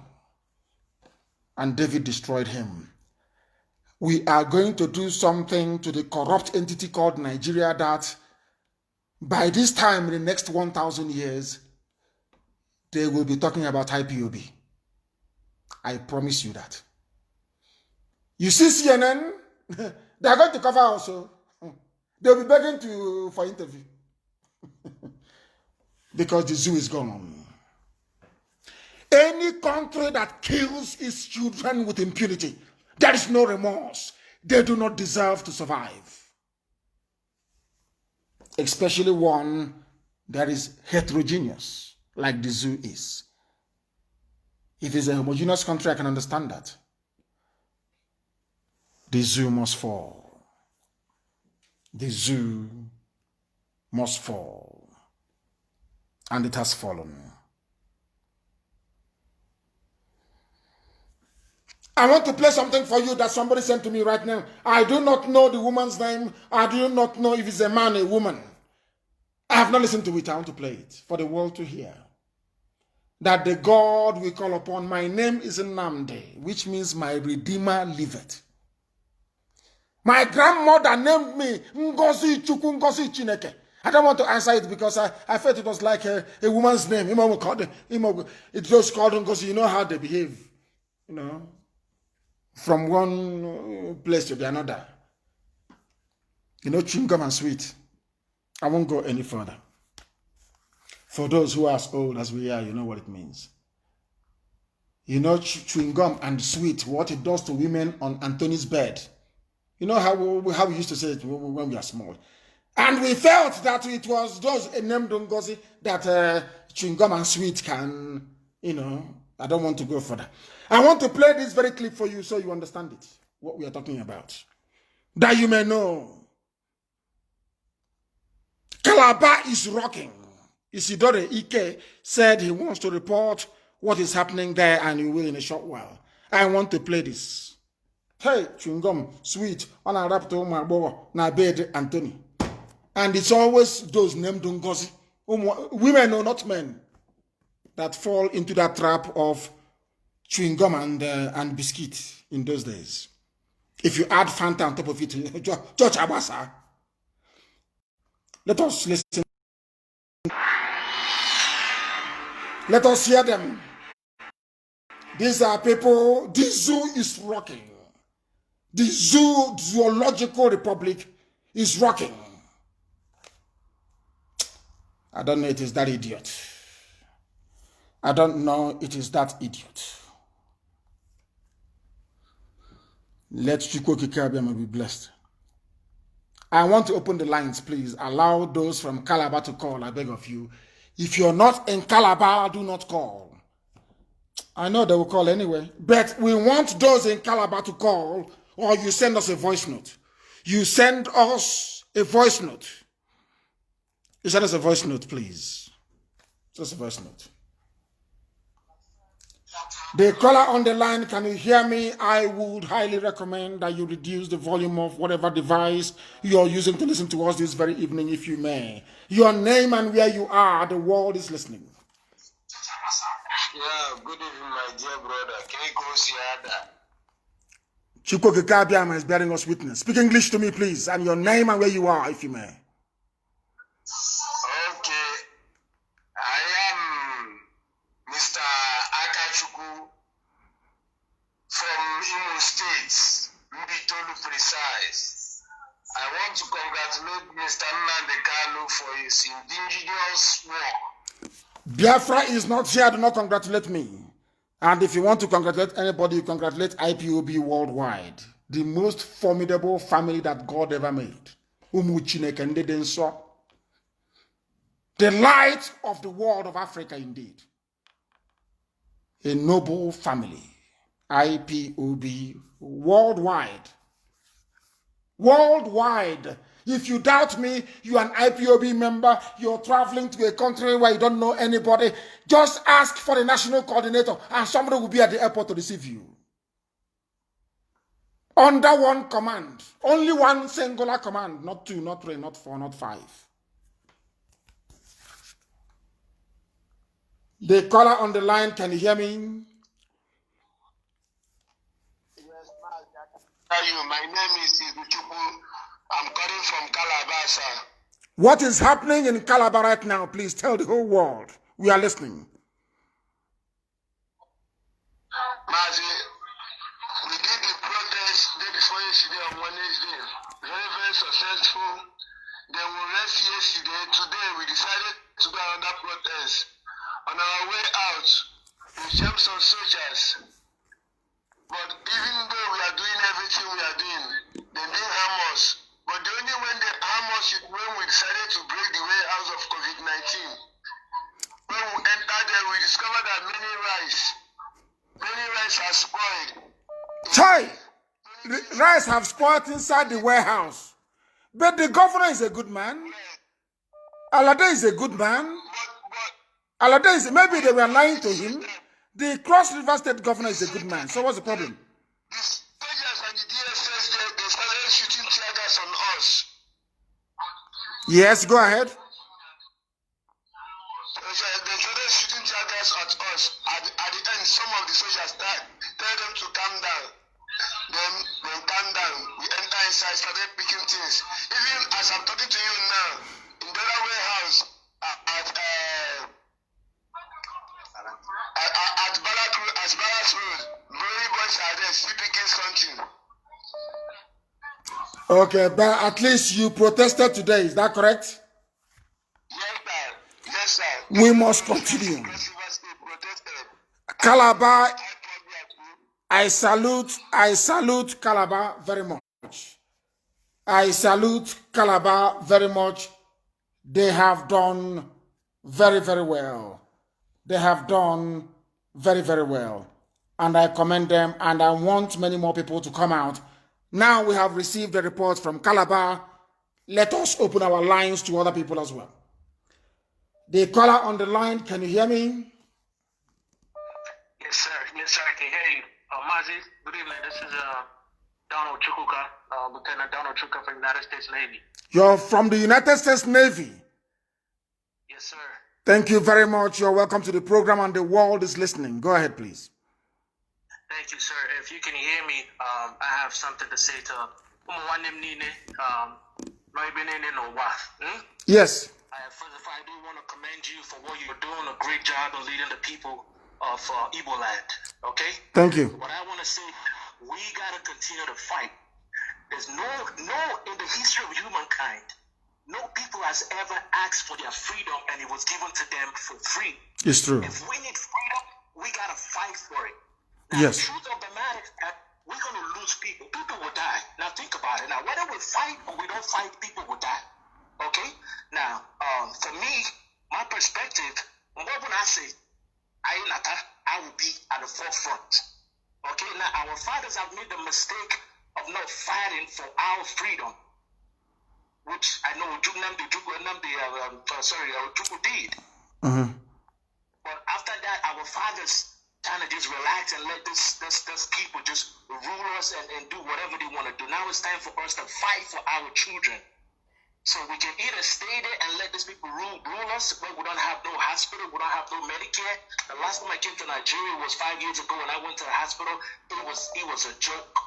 And David destroyed him. We are going to do something to the corrupt entity called Nigeria that by this time, in the next 1,000 years, they will be talking about IPOB. I promise you that. You see CNN? They are going to cover also. They'll be begging for interview. Because the zoo is gone. Any country that kills its children with impunity, there is no remorse. They do not deserve to survive. Especially one that is heterogeneous, like the zoo is. If it's a homogeneous country, I can understand that. The zoo must fall. The zoo must fall. and it has fallen. I want to play something for you that somebody sent to me right now. I do not know the woman's name. I do not know if it's a man or a woman. I have not listened to it. I want to play it for the world to hear. That the God we call upon, my name is Nnamdi, which means my Redeemer liveth. My grandmother named me Ngozi Chukwu Ngozi Chineke. I don't want to answer it because I felt it was like a woman's name. It just called Ngozi. You know how they behave, you know, from one place to the another. You know, chewing gum and sweet. I won't go any further. For those who are as old as we are, you know what it means. You know, chewing gum and sweet, what it does to women on Anthony's bed. You know how we used to say it when we are small. And we felt that it was just a name Ngozi that chewing gum and sweet can, you know, I don't want to go further. I want to play this very clip for you so you understand it, what we are talking about. That you may know. Calabar is rocking. Isidore Ike said he wants to report what is happening there and he will in a short while. I want to play this. Hey, chewing gum, sweet, on a raptor, my boy, na bed, Anthony. And it's always those named Ngozi, women or not men, that fall into that trap of chewing gum and biscuit in those days. If you add Fanta on top of it, George Abasa. Let us listen. Let us hear them. These are people, this zoo is rocking. The Zoological Republic is rocking. I don't know it is that idiot. I don't know it is that idiot. Let Chukwu Kikabiama be blessed. I want to open the lines, please. Allow those from Calabar to call, I beg of you. If you're not in Calabar, do not call. I know they will call anyway, but we want those in Calabar to call, or you send us a voice note. You send us a voice note. You send us a voice note, please. Just a voice note. The caller on the line, can you hear me? I would highly recommend that you reduce the volume of whatever device you're using to listen to us this very evening, if you may. Your name and where you are, the world is listening. Yeah, good evening, my dear brother. Chukwu Kikabiama is bearing us witness. Speak English to me, please, and your name and where you are, if you may. Okay. I am Mr. Akachuku from Imo State, Mbitolu precise. I want to congratulate Mr. Nnamdi Kanu for his indigenous work. Biafra is not here, do not congratulate me. And if you want to congratulate anybody, you congratulate IPOB worldwide. The most formidable family that God ever made. The light of the world of Africa indeed. A noble family. IPOB worldwide. Worldwide. If you doubt me, you're an IPOB member, you're traveling to a country where you don't know anybody, just ask for the national coordinator and somebody will be at the airport to receive you. Under one command. Only one singular command. Not two, not three, not four, not five. The caller on the line, can you hear me? Yes, Mazi. My name is Ibuchukwu. I'm calling from Calabar, sir. What is happening in Calabar right now? Please tell the whole world. We are listening. Mazi, we did the protest day before yesterday on Wednesday. Very, very successful. Then we rest yesterday. Today we decided to go another protest. On our way out, we jumped some soldiers. But even though we are doing everything we are doing, they didn't harm us. But the only when they harm us is when we decided to break the way out of COVID-19. When we entered there, we discovered that many rice are spoiled. Chai! Rice have spoiled inside the warehouse. But the governor is a good man. Alade is a good man. Aladays, maybe they were lying to him. The Cross River State governor is a good man. So what's the problem? The soldiers and the DSS, they started shooting tear gas on us. Yes, go ahead. They started shooting tear gas at us. At the end, some of the soldiers tell them to calm down. Then calm down. We enter inside, started picking things. Even as I'm talking to you now, in the other warehouse at Barracks Road, very boys are there still picking something. Okay, but at least you protested today, is that correct? Yes, sir. Yes, sir. We must continue. Calabar, I salute Calabar very much. I salute Calabar very much. They have done very, very well. They have done very, very well. And I commend them, and I want many more people to come out. Now we have received a report from Calabar. Let us open our lines to other people as well. The caller on the line, can you hear me? Yes, sir. Yes, sir. I can hear you. Mazi, good evening. This is Donald Chukwuka, Lieutenant Donald Chukwuka from the United States Navy. You're from the United States Navy. Yes, sir. Thank you very much. You're welcome to the program, and the world is listening. Go ahead, please. Thank you, sir. If you can hear me, I have something to say to Yes. First of all, I do want to commend you for what you're doing, a great job of leading the people of Igbo land. Okay? Thank you. What I want to say, we got to continue to fight. There's no, in the history of humankind, no people has ever asked for their freedom and it was given to them for free. It's true. If we need freedom, we got to fight for it. Now, Yes. The truth of the matter is that we're going to lose people. People will die. Now, think about it. Now, whether we fight or we don't fight, people will die. Okay? Now, for me, my perspective, what when I say, I will be at the forefront. Okay? Now, our fathers have made the mistake of not fighting for our freedom, which I know Ojukwu did. Mm-hmm. But after that, our fathers kind of just relax and let this people just rule us and do whatever they want to do. Now it's time for us to fight for our children. So we can either stay there and let these people rule us, but we don't have no hospital, we don't have no Medicare. The last time I came to Nigeria was 5 years ago, and I went to the hospital. It was a joke.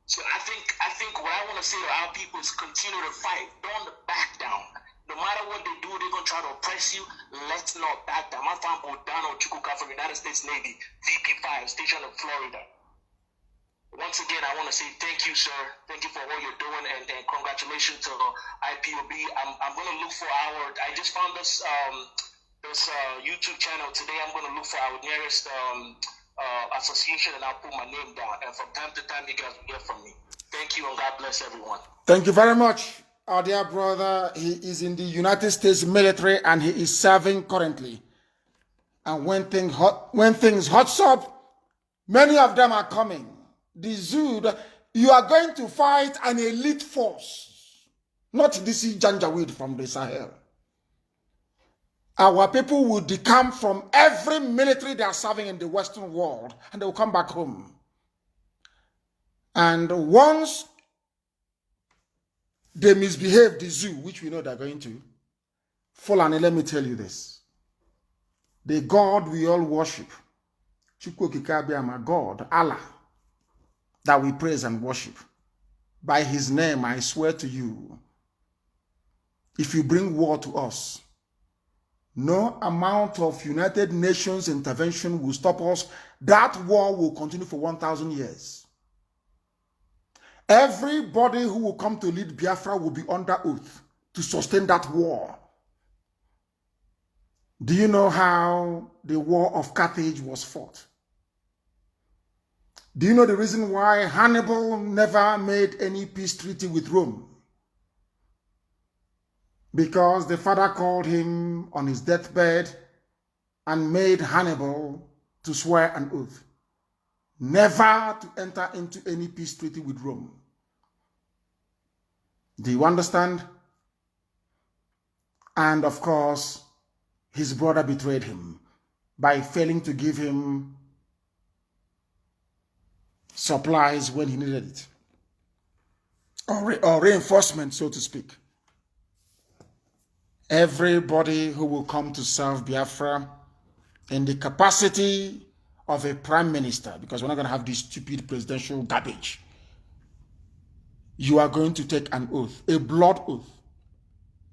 So I think what I want to say to our people is continue to fight. Don't back down. No matter what they do, they're going to try to oppress you. Let's not back down. My friend Donald Chukwuka from the United States Navy, VP5, stationed in Florida. Once again, I want to say thank you, sir. Thank you for what you're doing, and congratulations to IPOB. I'm going to look for I just found this YouTube channel today. I'm going to look for our nearest association, and I'll put my name down. And from time to time, you guys will hear from me. Thank you, and God bless everyone. Thank you very much, our dear brother. He is in the United States military, and he is serving currently. And when things hot up, many of them are coming. The zoo, you are going to fight an elite force, not this Janjaweed from the Sahel. Our people will decamp from every military they are serving in the Western world, and they will come back home. And once they misbehave, the zoo, which we know they're going to, Fulani, let me tell you this. The God we all worship, Chukwukikabi, my God, Allah, that we praise and worship. By his name, I swear to you, if you bring war to us, no amount of United Nations intervention will stop us. That war will continue for 1,000 years. Everybody who will come to lead Biafra will be under oath to sustain that war. Do you know how the war of Carthage was fought? Do you know the reason why Hannibal never made any peace treaty with Rome? Because the father called him on his deathbed and made Hannibal to swear an oath never to enter into any peace treaty with Rome. Do you understand? And of course, his brother betrayed him by failing to give him supplies when he needed it, or reinforcement, so to speak. Everybody who will come to serve Biafra in the capacity of a prime minister, because we're not going to have this stupid presidential garbage, you are going to take an oath, a blood oath,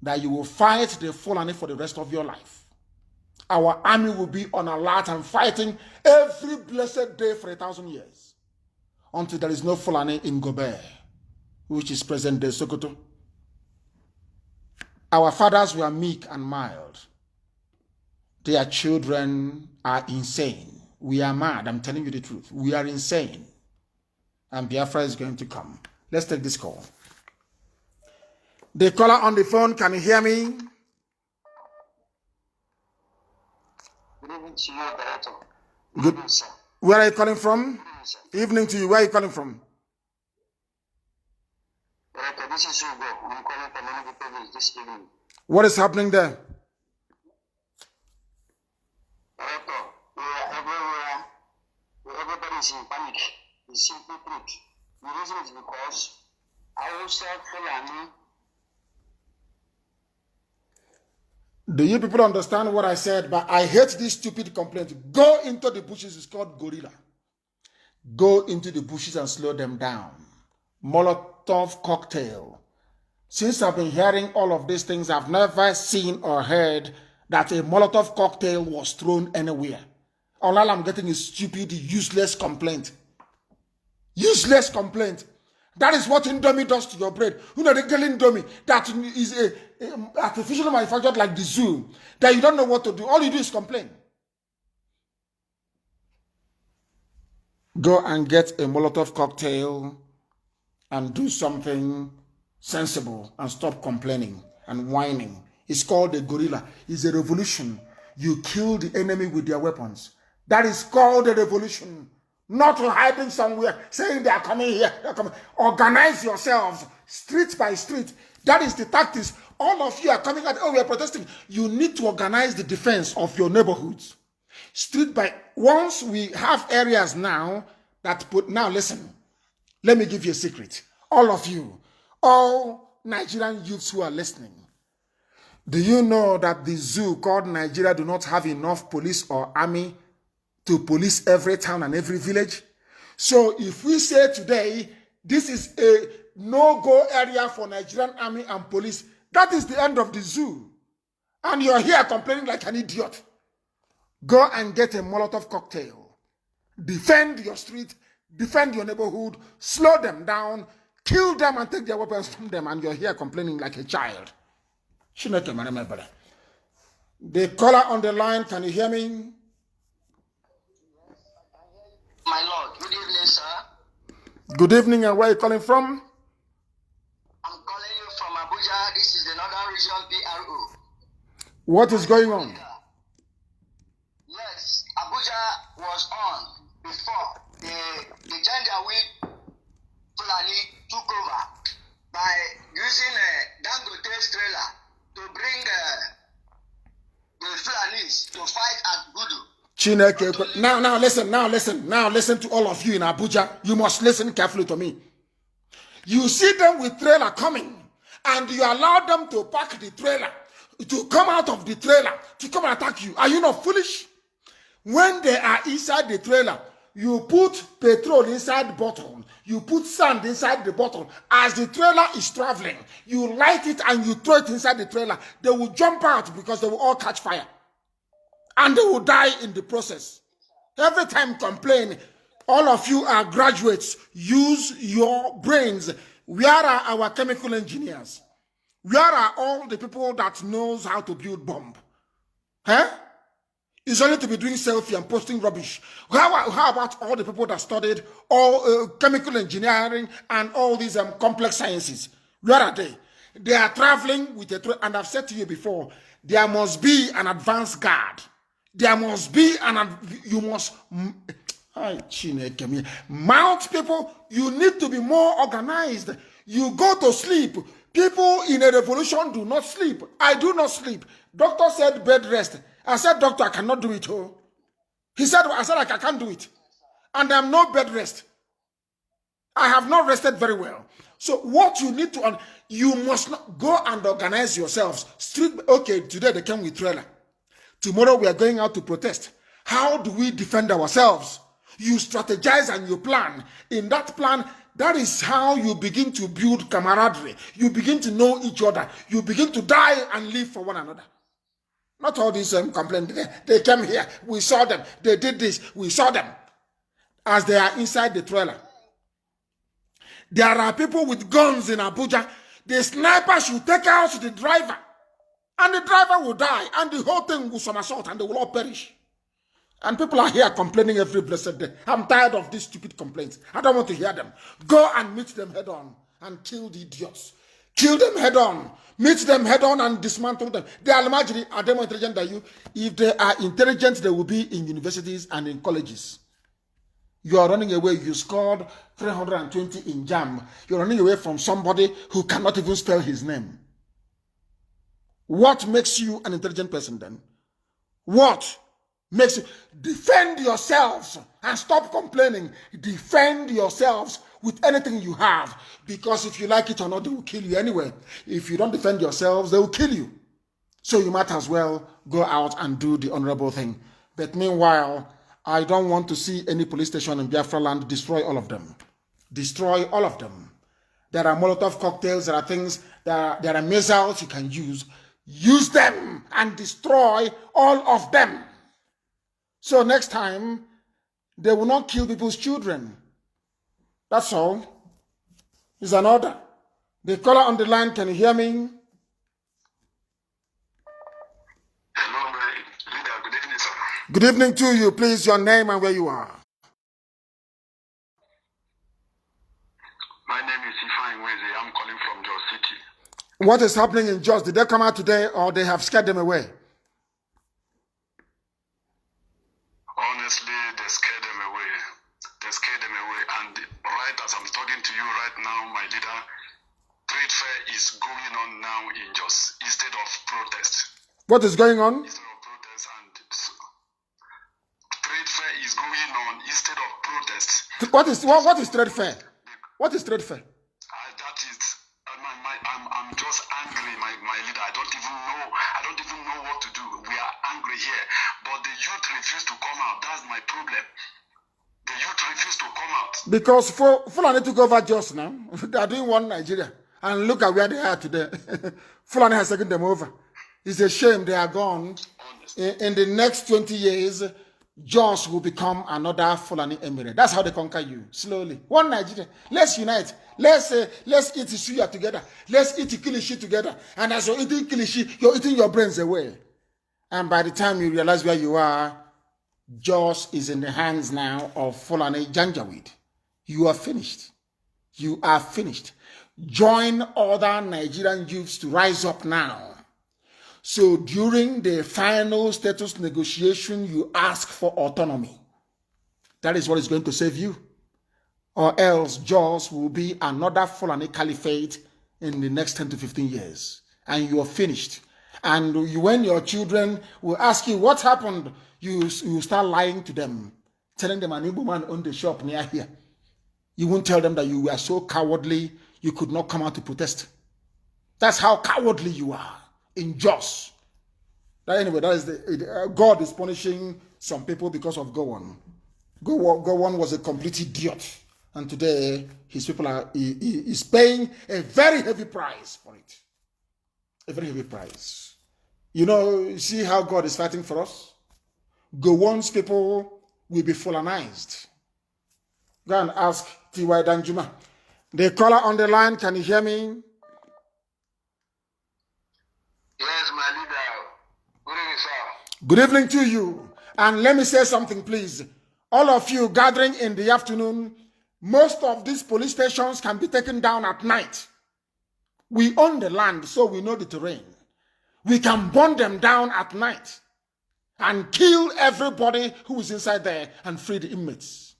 that you will fight the Fulani for the rest of your life. Our army will be on alert and fighting every blessed day for 1,000 years until there is no Fulani in Gobert, which is present-day Sokoto. Our fathers were meek and mild. Their children are insane. We are mad. I'm telling you the truth. We are insane. And Biafra is going to come. Let's take this call. The caller on the phone, can you hear me? Good evening to you, Director. Good evening, sir. Where are you calling from? Good evening, sir. Evening to you. Where are you calling from? Director, this is Hugo. I'm calling from Oduduwa Province this evening. What is happening there? Director, we are everywhere. Everybody is in panic. The simple truth. The reason is because I will serve Fulani. Do you people understand what I said? But I hate this stupid complaint. Go into the bushes. It's called gorilla. Go into the bushes and slow them down. Molotov cocktail. Since I've been hearing all of these things, I've never seen or heard that a Molotov cocktail was thrown anywhere. All I'm getting is stupid, useless complaint. Useless complaint. That is what Indomie does to your bread. You know, the girl Indomie that is a artificially manufactured like the zoo, that you don't know what to do. All you do is complain. Go and get a Molotov cocktail and do something sensible and stop complaining and whining. It's called a guerrilla. It's a revolution. You kill the enemy with their weapons. That is called a revolution. Not hiding somewhere, saying they are coming here. They are coming. Organize yourselves, street by street. That is the tactics. All of you are coming out, oh, we are protesting. You need to organize the defense of your neighborhoods. Street by, once we have areas now that put, now listen, let me give you a secret. All of you, all Nigerian youths who are listening, do you know that the zoo called Nigeria do not have enough police or army to police every town and every village? So if we say today, this is a no-go area for Nigerian army and police, that is the end of the zoo. And you're here complaining like an idiot. Go and get a Molotov cocktail. Defend your street, defend your neighborhood, slow them down, kill them and take their weapons from them, and you're here complaining like a child. The caller on the line, can you hear me? My Lord, good evening, sir. Good evening, and where are you calling from? I'm calling you from Abuja. This is the Northern Region PRO. What is going on? Yes, Abuja was on before the Janjaweed Fulani took over by using a Dangote's trailer to bring the Fulanis to fight at Gudu. Chineke, now listen to all of you in Abuja. You must listen carefully to me. You see them with trailer coming, and you allow them to park the trailer, to come out of the trailer, to come and attack you. Are you not foolish? When they are inside the trailer, you put petrol inside the bottle, you put sand inside the bottle. As the trailer is traveling, you light it and you throw it inside the trailer. They will jump out because they will all catch fire. And they will die in the process. Every time complain, all of you are graduates. Use your brains. Where are our chemical engineers? Where are all the people that knows how to build bomb? Huh? It's only to be doing selfie and posting rubbish. How about all the people that studied all chemical engineering and all these complex sciences? Where are they? They are traveling with a, and I've said to you before, there must be an advanced guard. There must be you must mount people. You need to be more organized. You go to sleep. People in a revolution do not sleep. I do not sleep. Doctor said bed rest. I said, doctor, I cannot do it. Oh. I said, I can't do it. And I'm no bed rest. I have not rested very well. So what you need to, you must not go and organize yourselves. Okay, today they came with trailer. Tomorrow we are going out to protest. How do we defend ourselves? You strategize and you plan. In that plan, that is how you begin to build camaraderie. You begin to know each other. You begin to die and live for one another. Not all these complaints. They came here. We saw them. They did this. We saw them. As they are inside the trailer. There are people with guns in Abuja. The sniper should take out the driver. And the driver will die. And the whole thing will somersault. And they will all perish. And people are here complaining every blessed day. I'm tired of these stupid complaints. I don't want to hear them. Go and meet them head on. And kill the idiots. Kill them head on. Meet them head on and dismantle them. They are more intelligent than you. If they are intelligent, they will be in universities and in colleges. You are running away. You scored 320 in JAM. You're running away from somebody who cannot even spell his name. What makes you an intelligent person then? What makes you? Defend yourselves and stop complaining. Defend yourselves with anything you have. Because if you like it or not, they will kill you anyway. If you don't defend yourselves, they will kill you. So you might as well go out and do the honorable thing. But meanwhile, I don't want to see any police station in Biafra land. Destroy all of them. Destroy all of them. There are Molotov cocktails. There are things. There are missiles you can use. Use them and destroy all of them. So next time, they will not kill people's children. That's all. It's an order. The caller on the line, can you hear me? Hello, my leader. Good evening, sir. Good evening to you. Please, your name and where you are. My name is Ifeanyi Nweze. I'm calling from Jos City. What is happening in Jos? Did they come out today or they have scared them away? Honestly, they scared them away. They scared them away. And right as I'm talking to you right now, my leader, trade fair is going on now in Jos instead of protest. What is going on? Instead of protest, and trade fair is going on instead of protest. What is trade fair? What is trade fair? That is, I'm just angry, my leader. I don't even know what to do. We are angry here, but the youth refuse to come out. That's my problem. The youth refuse to come out. Because Fulani took over just now. They are doing one Nigeria. And look at where they are today. Fulani has taken them over. It's a shame they are gone. In the next 20 years, Jos will become another Fulani Emirate. That's how they conquer you, slowly. One Nigeria. Let's unite. Let's eat suya together. Let's eat kilishi together. And as you're eating kilishi, you're eating your brains away. And by the time you realize where you are, Jos is in the hands now of Fulani Janjaweed. You are finished. You are finished. Join other Nigerian youths to rise up now. So during the final status negotiation, you ask for autonomy. That is what is going to save you. Or else Jos will be another Fulani caliphate in the next 10 to 15 years. And you are finished. And when your children will ask you what happened, you start lying to them, telling them an Igbo man owned the shop near here. You won't tell them that you were so cowardly you could not come out to protest. That's how cowardly you are in Jos. Anyway, that is God is punishing some people because of Gowon. Gowon was a complete idiot. And today, his people is paying a very heavy price for it. A very heavy price. You see how God is fighting for us? Gowon's people will be Fulanized. Go and ask T.Y. Danjuma. The caller on the line, can you hear me? Yes, my leader. Good evening, sir. Good evening to you. And let me say something, please. All of you gathering in the afternoon, most of these police stations can be taken down at night. We own the land, so we know the terrain. We can burn them down at night and kill everybody who is inside there and free the inmates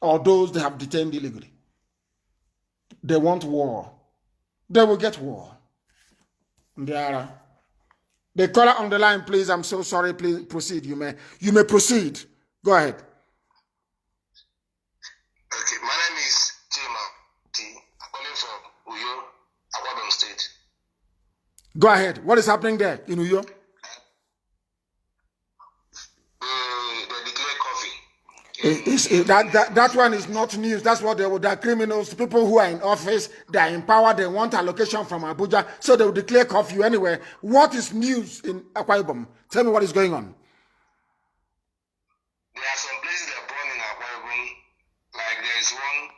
or those they have detained illegally. They want war. They will get war. The caller on the line, please. I'm so sorry. Please proceed. You may proceed. Go ahead. Okay, my name is Jema T. I'm calling from Uyo, Akwa State. Go ahead. What is happening there in Uyo? They declare coffee. That one is not news. That's what they're criminals, people who are in office, they're in power, they want allocation from Abuja, so they will declare curfew anywhere. What is news in Akwa Ibom? Tell me what is going on. There are some places they're born in Akwa Ibom, like there is one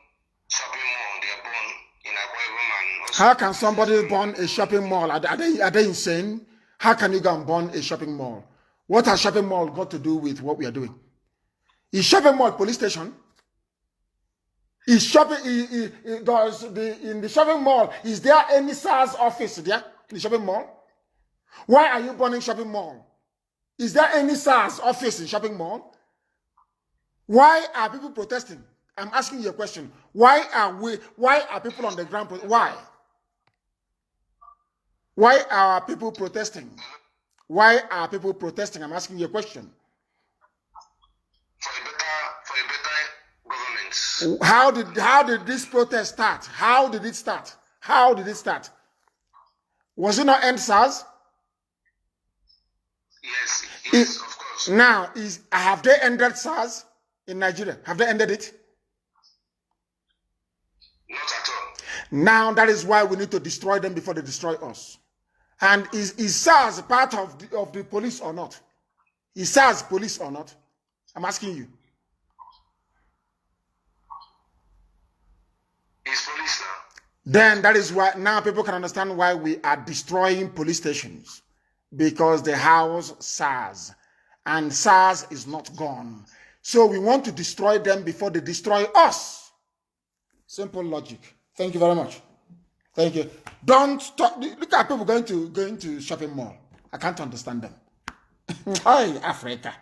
shopping mall they're born in Akwa Ibom, and also How can somebody burn a shopping mall? Are they insane? How can you go and burn a shopping mall? What has shopping mall got to do with what we are doing? Is shopping mall police station? Is shopping in the shopping mall? Is there any SARS office there in the shopping mall? Why are you burning shopping mall? Is there any SARS office in shopping mall? Why are people protesting? I'm asking you a question. Why are people on the ground? Why? Why are people protesting? Why are people protesting? I'm asking you a question. for a better government. How did this protest start? How did it start? How did it start? Was it not end SARS? Yes, of course. Now, have they ended SARS in Nigeria? Have they ended it? Not at all. Now, that is why we need to destroy them before they destroy us. And is SARS part of the police or not? Is SARS police or not? I'm asking you. It's police now. Then that is why now people can understand why we are destroying police stations. Because they house SARS. And SARS is not gone. So we want to destroy them before they destroy us. Simple logic. Thank you very much. Thank you. Don't talk. Look at people going to shopping mall. I can't understand them. Hi, Africa.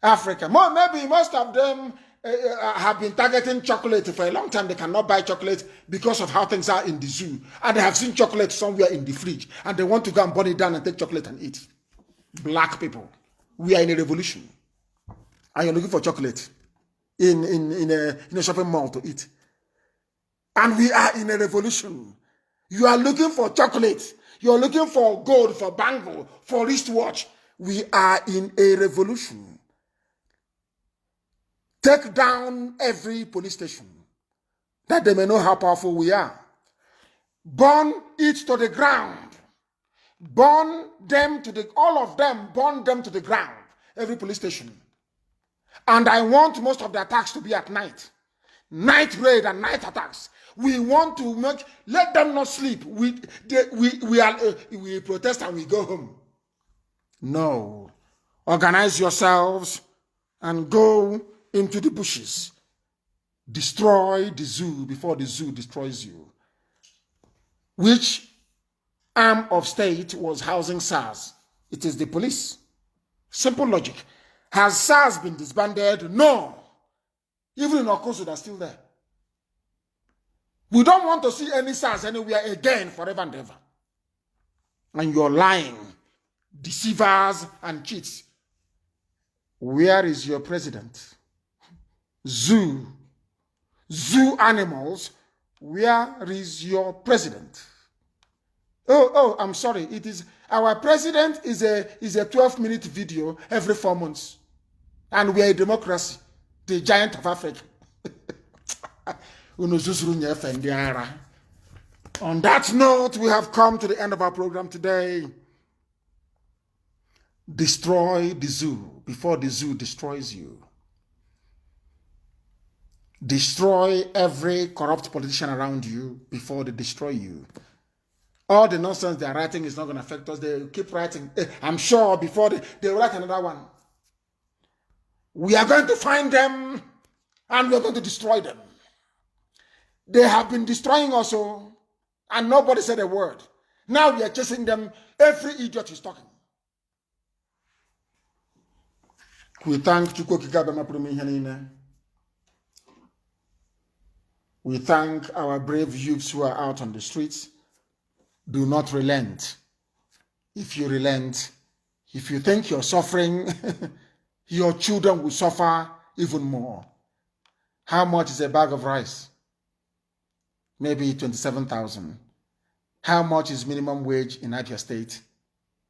Maybe most of them have been targeting chocolate for a long time. They cannot buy chocolate because of how things are in the zoo. And they have seen chocolate somewhere in the fridge. And they want to go and burn it down and take chocolate and eat. Black people. We are in a revolution. And you're looking for chocolate in a shopping mall to eat. And we are in a revolution. You are looking for chocolate. You're looking for gold, for bangle, for wristwatch. We are in a revolution. Take down every police station, that they may know how powerful we are. Burn it to the ground. Burn them all of them, burn them to the ground. Every police station. And I want most of the attacks to be at night. Night raid and night attacks. We want to let them not sleep. We protest and we go home. No. Organize yourselves and go into the bushes. Destroy the zoo before the zoo destroys you. Which arm of state was housing SARS? It is the police. Simple logic. Has SARS been disbanded? No. Even in Okosu, they're still there. We don't want to see any SARS anywhere again forever and ever. And you're lying. Deceivers and cheats. Where is your president? Zoo animals. Where is your president? Oh, I'm sorry. It is our president is a 12-minute video every 4 months. And we are a democracy. The giant of Africa. On that note, we have come to the end of our program today. Destroy the zoo before the zoo destroys you. Destroy every corrupt politician around you before they destroy you. All the nonsense they're writing is not going to affect us. They keep writing. I'm sure before they will write another one. We are going to find them and we are going to destroy them. They have been destroying us all, and nobody said a word. Now we are chasing them. Every idiot is talking. We thank We thank our brave youths who are out on the streets. Do not relent. if you relent, if you think you're suffering, your children will suffer even more. How much is a bag of rice? Maybe 27,000. How much is minimum wage in Abia State?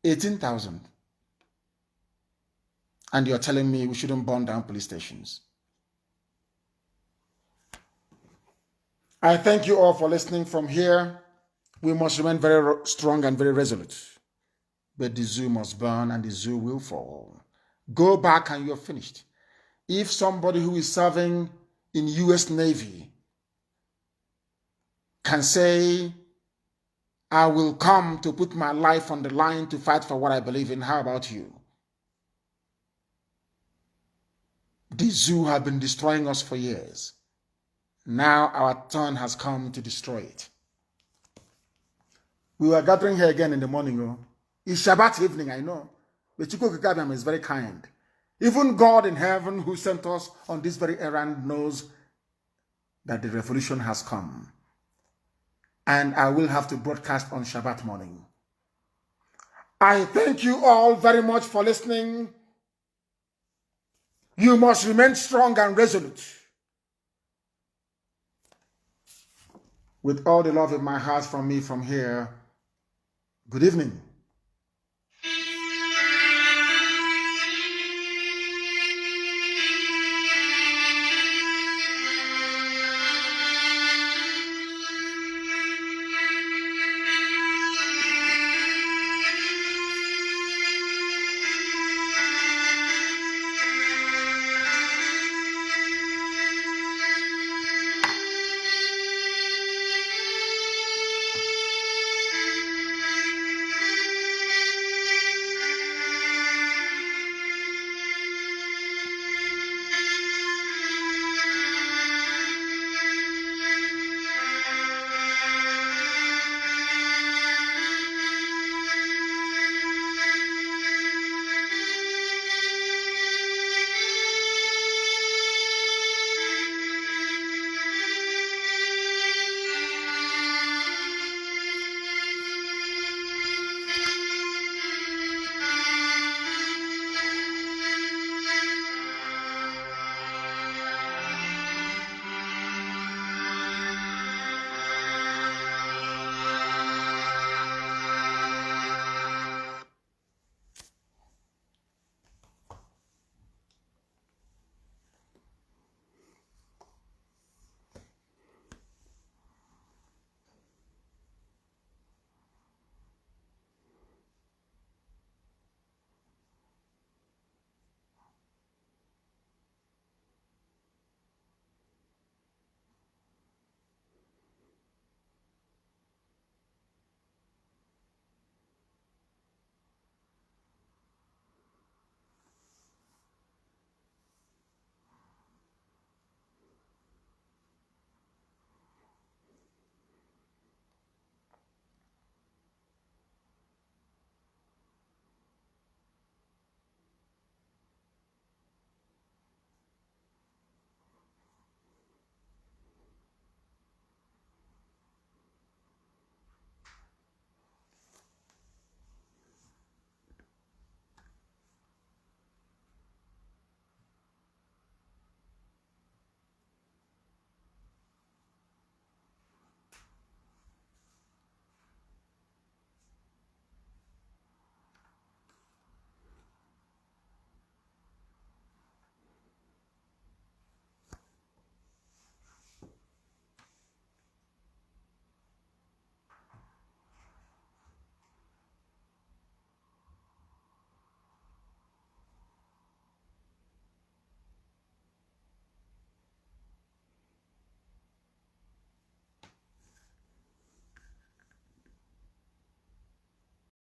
18,000. And you're telling me we shouldn't burn down police stations. I thank you all for listening. From here, we must remain very strong and very resolute. But the zoo must burn and the zoo will fall. Go back and you're finished. If somebody who is serving in US Navy can say, I will come to put my life on the line to fight for what I believe in, how about you? The zoo have been destroying us for years. Now our turn has come to destroy it. We were gathering here again in the morning. Oh. It's Shabbat evening, I know. But Chukwu Kikabiyam is very kind. Even God in heaven who sent us on this very errand knows that the revolution has come. And I will have to broadcast on Shabbat morning. I thank you all very much for listening. You must remain strong and resolute. With all the love in my heart from me from here, good evening.